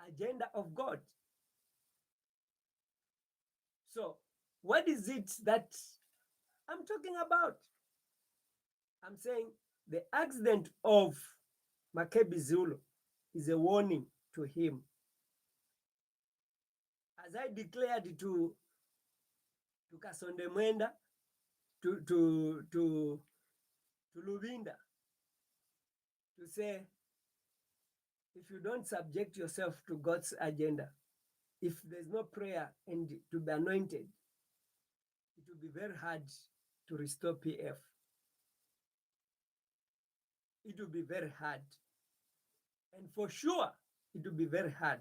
agenda of God. So, what is it that I'm talking about? I'm saying the accident of MAKEBI ZULU is a warning to him. As I declared to Kasonde Mwenda, to Luvinda, to say, if you don't subject yourself to God's agenda, if there's no prayer and to be anointed, it will be very hard to restore PF. It will be very hard. And for sure, it will be very hard.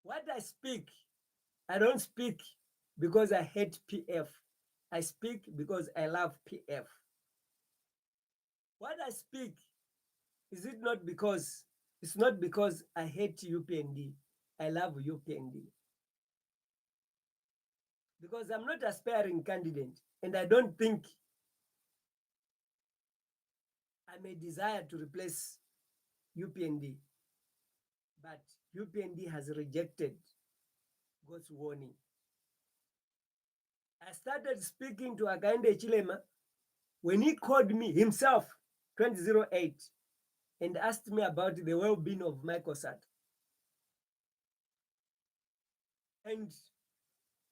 What I speak, I don't speak because I hate PF. I speak because I love PF. What I speak, it's not because I hate UPND. I love UPND. Because I'm not aspiring candidate, and I don't think I may desire to replace UPND. But UPND has rejected God's warning. I started speaking to Hakainde Hichilema when he called me himself, 2008, and asked me about the well-being of Michael Sat. And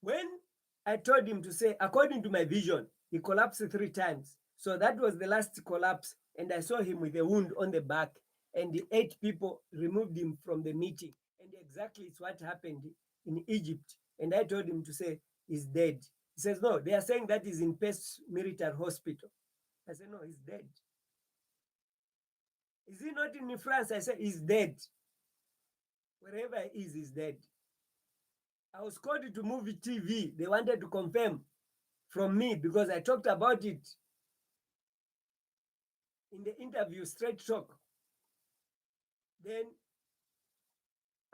when I told him to say, according to my vision, he collapsed 3 times. So that was the last collapse. And I saw him with a wound on the back. And the 8 people removed him from the meeting. And exactly it's what happened in Egypt. And I told him to say, he's dead. He says, no, they are saying that he's in Pest Military Hospital. I said, no, he's dead. Is he not in France? I said, he's dead. Wherever he is, he's dead. I was called to Movie TV. They wanted to confirm from me because I talked about it in the interview, Straight Talk. Then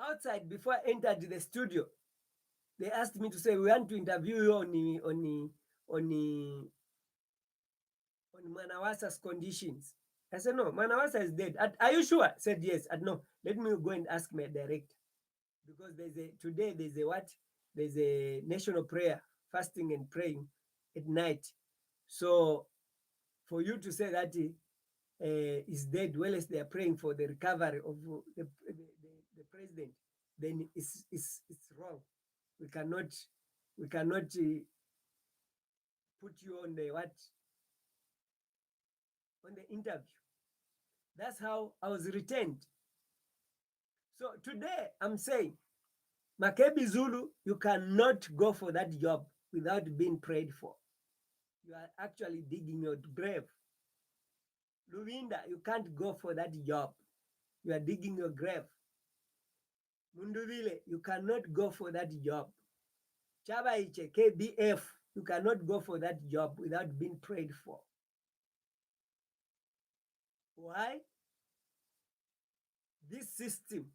outside, before I entered the studio, they asked me to say, we want to interview you on Manawasa's conditions. I said, no, Manawasa is dead. Are you sure? I said, yes. No, let me go and ask my director. Because today there's a national prayer, fasting and praying at night. So for you to say that is dead, well as they are praying for the recovery of the president, then it's wrong. We cannot put you on the on the interview. That's how I was retained. So today I'm saying, MAKEBI ZULU, you cannot go for that job without being prayed for. You are actually digging your grave. Luvinda, you can't go for that job. You are digging your grave. Munduvile, you cannot go for that job. Chabaiche, KBF, you cannot go for that job without being prayed for. Why? this system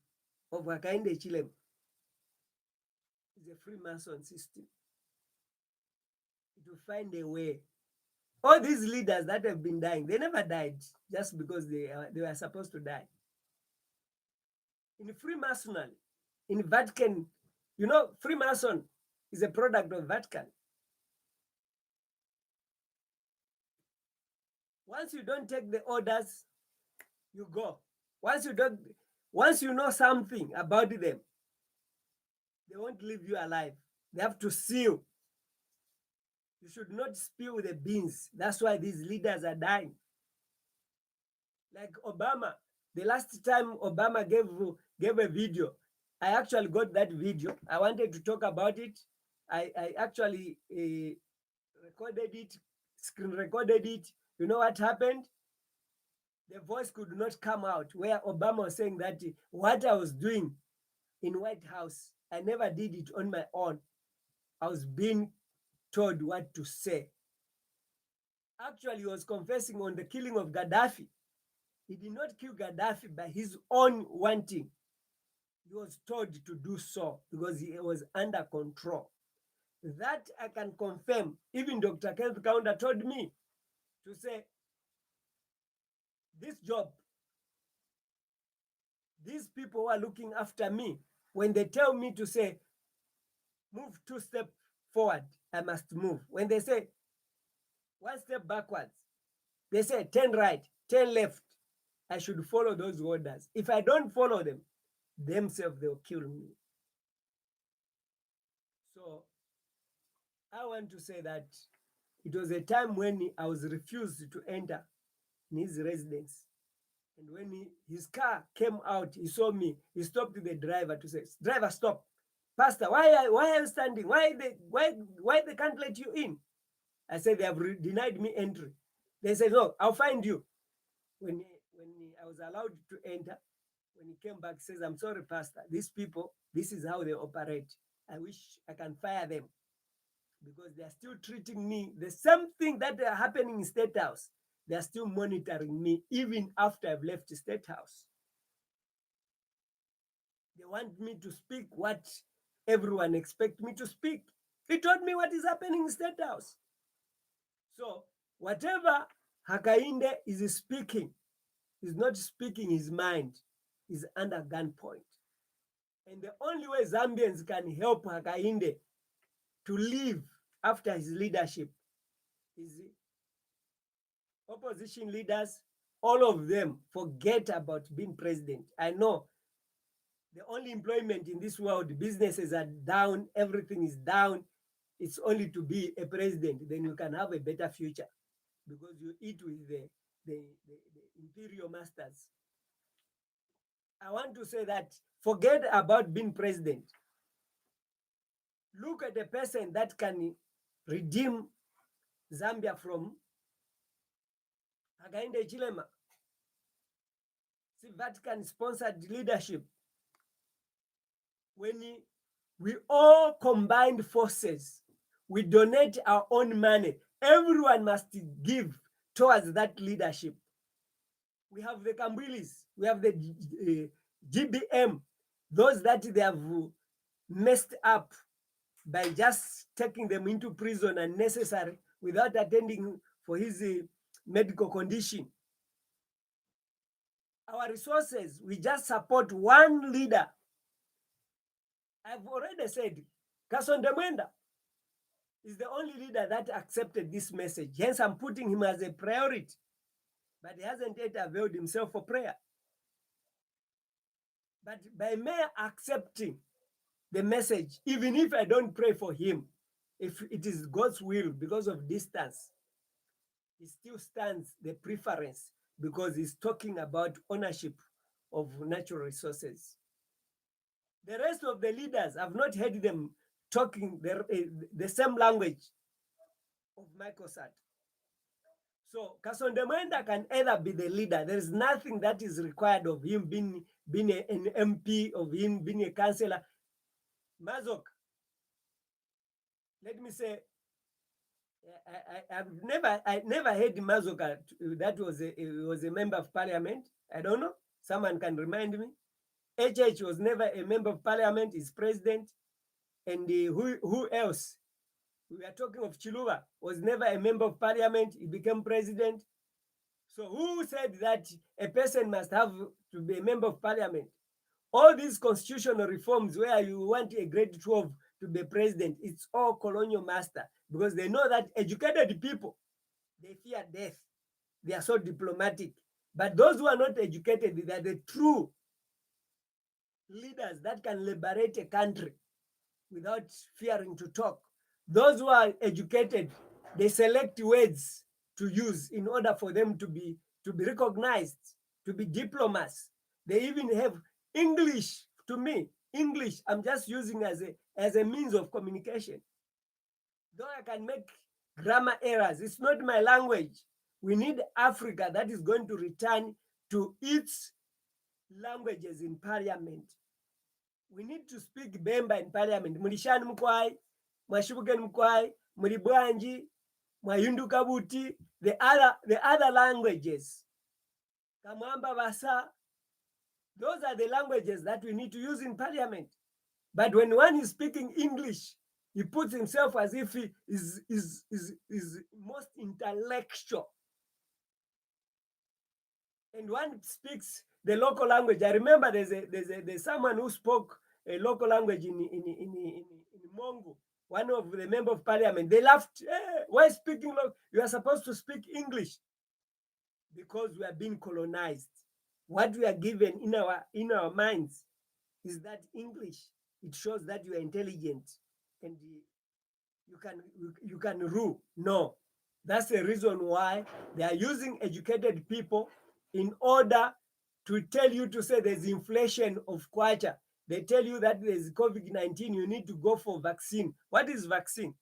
of Hakainde Chilema is a Freemason system. It will find a way. All these leaders that have been dying, they never died just because they were supposed to die. In Freemasonry, in Vatican, you know, Freemason is a product of Vatican. Once you don't take the orders, you go. Once you know something about them, they won't leave you alive. They have to seal. You should not spill the beans. That's why these leaders are dying. Like Obama, the last time Obama gave a video, I actually got that video. I wanted to talk about it. I actually recorded it, screen recorded it. You know what happened? The voice could not come out where Obama was saying that what I was doing in White House, I never did it on my own. I was being told what to say. Actually, he was confessing on the killing of Gaddafi. He did not kill Gaddafi by his own wanting. He was told to do so because he was under control. That I can confirm. Even Dr. Kenneth Kaunda told me to say, this job, these people who are looking after me, when they tell me to say, move 2 steps forward, I must move. When they say 1 step backwards, they say 10 right, 10 left, I should follow those orders. If I don't follow them, themselves, they'll kill me. So I want to say that it was a time when I was refused to enter in his residence. And when his car came out, he saw me. He stopped the driver to say, driver, stop. Pastor, why are you standing? Why they can't let you in? I said, they have denied me entry. They said, no, I'll find you. When I was allowed to enter, when he came back, he says, I'm sorry, Pastor. These people, this is how they operate. I wish I can fire them because they are still treating me the same thing that are happening in State House. They are still monitoring me even after I've left the State House. They want me to speak what everyone expects me to speak. He told me what is happening in State House. So whatever Hakainde is speaking, is not speaking his mind, is under gunpoint. And the only way Zambians can help Hakainde to live after his leadership is opposition leaders, all of them forget about being president. I know the only employment in this world, businesses are down, everything is down. It's only to be a president, then you can have a better future because you eat with the imperial masters. I want to say that forget about being president. Look at a person that can redeem Zambia from Hakainde Chilema. See, Vatican-sponsored leadership. When we all combined forces, we donate our own money. Everyone must give towards that leadership. We have the Kambilis, we have the GBM, those that they have messed up by just taking them into prison unnecessary without attending for his medical condition. Our resources, we just support one leader. I've already said, Kasonde Mwenda is the only leader that accepted this message. Hence, I'm putting him as a priority. But he hasn't yet availed himself for prayer. But by mere accepting the message, even if I don't pray for him, if it is God's will because of distance, he still stands the preference because he's talking about ownership of natural resources. The rest of the leaders, I've not heard them talking the same language of Microsat. So Kasonde Mwenda can either be the leader. There is nothing that is required of him being an MP, of him being a councillor. Mazok, let me say, I never heard Mazoka that was a member of parliament. I don't know. Someone can remind me. HH was never a member of parliament, is president. And who else? We are talking of Chiluba, was never a member of parliament, he became president. So who said that a person must have to be a member of parliament? All these constitutional reforms where you want a grade 12 to be president, it's all colonial master, because they know that educated people, they fear death. They are so diplomatic. But those who are not educated, they are the true leaders that can liberate a country without fearing to talk. Those who are educated, they select words to use in order for them to be recognized, to be diplomats. They even have English. To me, English, I'm just using as a means of communication. Though I can make grammar errors, it's not my language. We need Africa that is going to return to its languages in parliament. We need to speak Bemba in parliament. Mulishani mkwai, mwashibukeni mkwai, mulibwanji, mwayunduka buti, the other languages. Kamwamba basa. Those are the languages that we need to use in parliament. But when one is speaking English, he puts himself as if he is most intellectual. And one speaks the local language. I remember there's someone who spoke a local language in Mongo, one of the members of parliament. They laughed. Hey, why speaking local? You are supposed to speak English. Because we are being colonized. What we are given in our minds is that English. It shows that you are intelligent and you can rule. No, that's the reason why they are using educated people in order to tell you to say there's inflation of kwacha. They tell you that there's COVID-19, you need to go for vaccine. What is vaccine?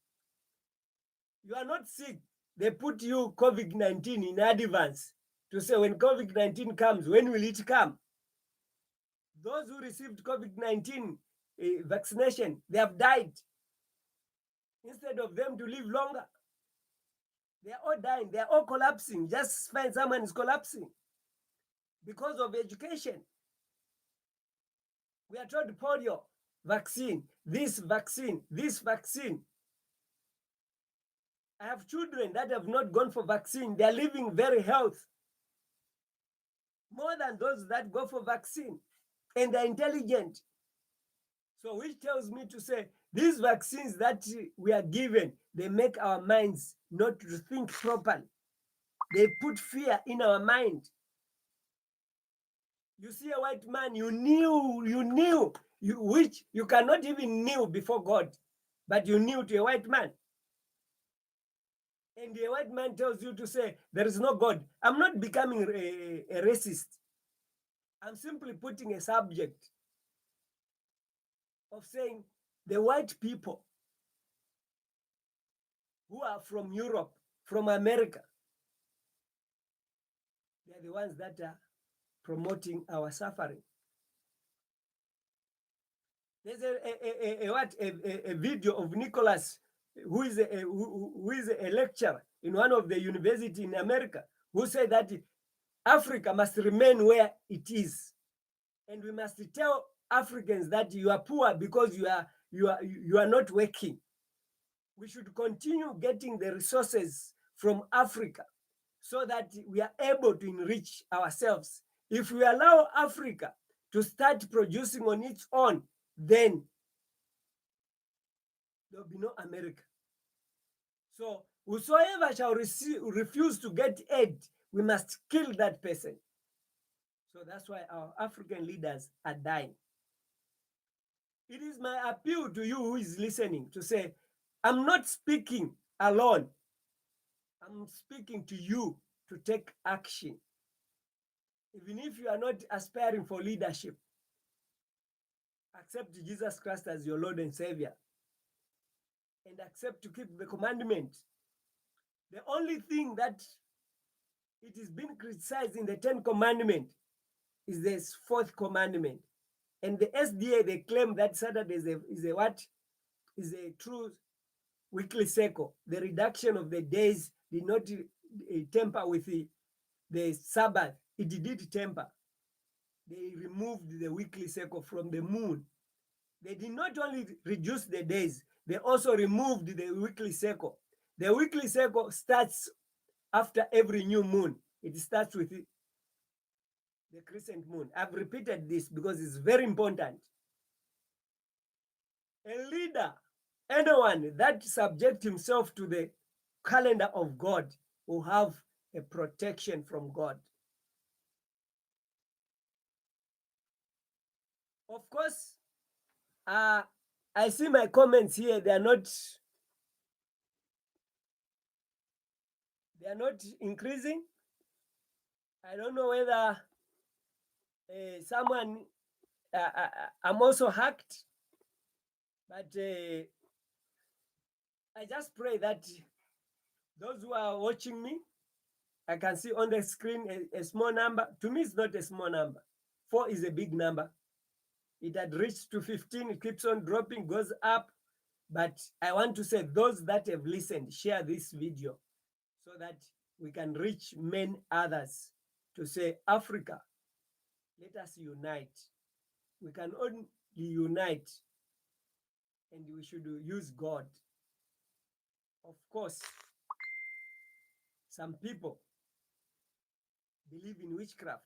You are not sick. They put you COVID-19 in advance to say when COVID-19 comes, when will it come? Those who received COVID-19 vaccination, they have died. Instead of them to live longer, they are all dying. They are all collapsing. Just find someone is collapsing because of education. We are told polio vaccine, this vaccine, this vaccine. I have children that have not gone for vaccine. They are living very healthy, more than those that go for vaccine, and they're intelligent. So which tells me to say these vaccines that we are given, they make our minds not to think properly. They put fear in our mind. You see a white man, you knew, which you cannot even kneel before God, but you kneel to a white man. And the white man tells you to say, there is no God. I'm not becoming a racist. I'm simply putting a subject of saying the white people who are from Europe, from America, they're the ones that are promoting our suffering. There's a video of Nicholas, who is a lecturer in one of the universities in America, who said that Africa must remain where it is, and we must tell Africans that you are poor because you are not working. We should continue getting the resources from Africa so that we are able to enrich ourselves. If we allow Africa to start producing on its own, then there will be no America. So whosoever shall refuse to get aid, we must kill that person. So that's why our African leaders are dying. It is my appeal to you who is listening to say, I'm not speaking alone. I'm speaking to you to take action. Even if you are not aspiring for leadership, accept Jesus Christ as your Lord and Savior, and accept to keep the commandment. The only thing that it is being criticized in the 10 commandments is this 4th commandment. And the SDA, they claim that Saturday is a true weekly cycle. The reduction of the days did not temper with the Sabbath. It did temper. they removed the weekly cycle from the moon. They did not only reduce the days, they also removed the weekly cycle. The weekly cycle starts after every new moon. It starts with the crescent moon. I've repeated this because it's very important. A leader, anyone that subject himself to the calendar of God will have a protection from God. Of course, I see my comments here. They are not increasing. I don't know whether someone I'm also hacked, but I just pray that those who are watching me, I can see on the screen a small number. To me, it's not a small number. 4 is a big number. It had reached to 15. It keeps on dropping, goes up. But I want to say those that have listened, share this video so that we can reach many others to say, Africa, let us unite. We can only unite, and we should use God. Of course, some people believe in witchcraft.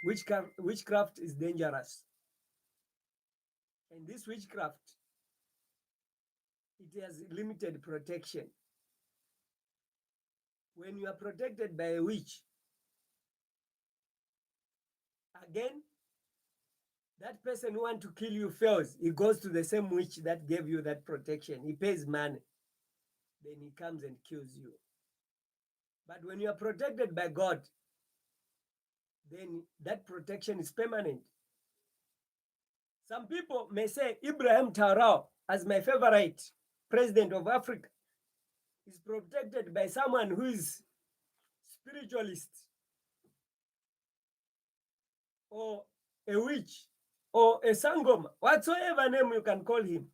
Witchcraft is dangerous. And this witchcraft, it has limited protection. When you are protected by a witch, again, that person who wants to kill you fails. He goes to the same witch that gave you that protection. He pays money. Then he comes and kills you. But when you are protected by God, then that protection is permanent. Some people may say Ibrahim Traoré, as my favorite president of Africa, is protected by someone who is spiritualist or a witch or a sangoma, whatsoever name you can call him.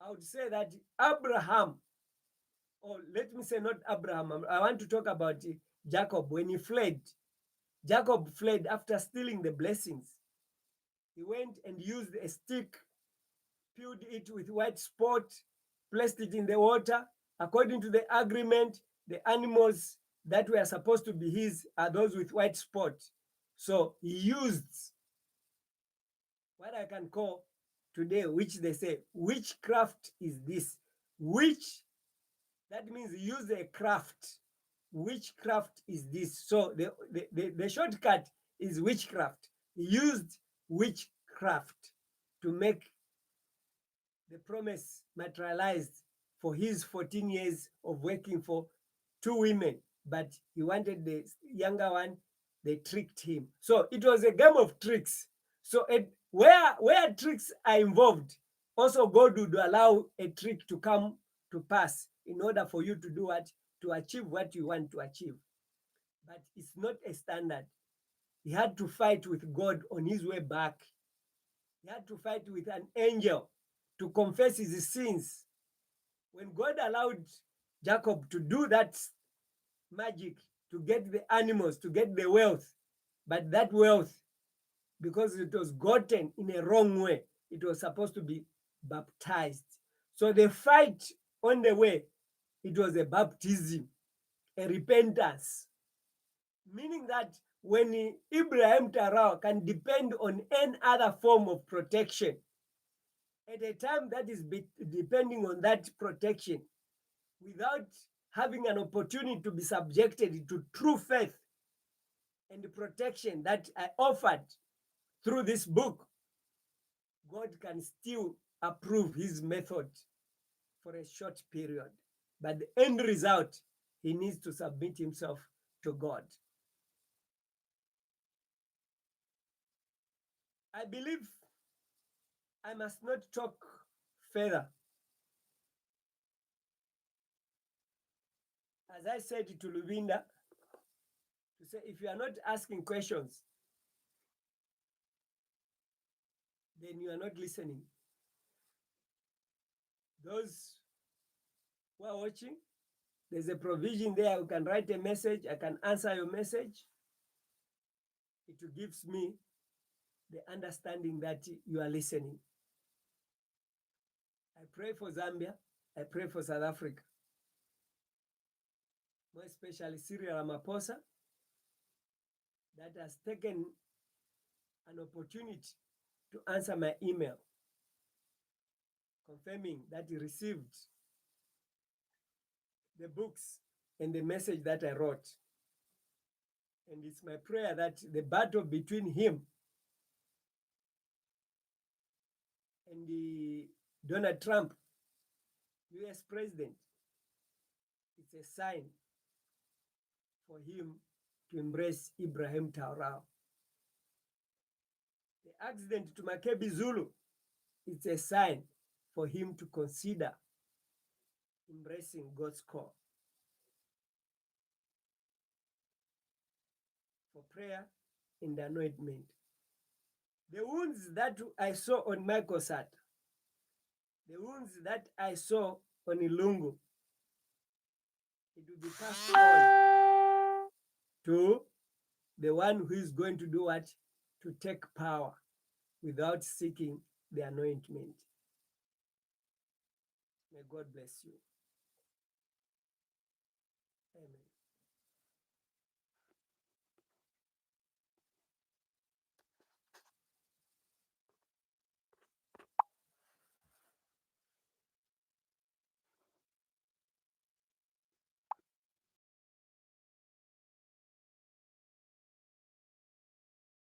I would say that Abraham, or let me say not Abraham, I want to talk about Jacob. When he fled, Jacob fled after stealing the blessings. He went and used a stick, peeled it with white spot, placed it in the water. According to the agreement, the animals that were supposed to be his are those with white spot. So he used what I can call today, which they say, witchcraft is this. Witch, that means use a craft. Witchcraft is this. So the shortcut is witchcraft. He used witchcraft to make the promise materialized for his 14 years of working for 2 women. But he wanted the younger one. They tricked him. So it was a game of tricks. So where tricks are involved, also God would allow a trick to come to pass in order for you to do what? To achieve what you want to achieve. But it's not a standard. He had to fight with God on his way back. He had to fight with an angel to confess his sins. When God allowed Jacob to do that magic, to get the animals, to get the wealth, but that wealth, because it was gotten in a wrong way, it was supposed to be baptized. So the fight on the way, it was a baptism, a repentance. Meaning that when Ibrahim Traoré can depend on any other form of protection, at a time that is depending on that protection, without having an opportunity to be subjected to true faith and the protection that I offered through this book, God can still approve his method for a short period. But the end result, he needs to submit himself to God. I believe I must not talk further. As I said to Luvinda, to say, if you are not asking questions, then you are not listening. Those who are watching, there's a provision there. You can write a message. I can answer your message. it gives me the understanding that you are listening. I pray for Zambia. I pray for South Africa. More especially Cyril Ramaphosa, that has taken an opportunity to answer my email, confirming that he received the books and the message that I wrote. And it's my prayer that the battle between him and the Donald Trump, US president, it's a sign for him to embrace Ibrahim Traoré. The accident to MAKEBI ZULU, it's a sign for him to consider embracing God's call. For prayer and anointment. The wounds that I saw on Microsat, the wounds that I saw on Ilungu, it will be passed on to the one who is going to do what? To take power without seeking the anointment. May God bless you.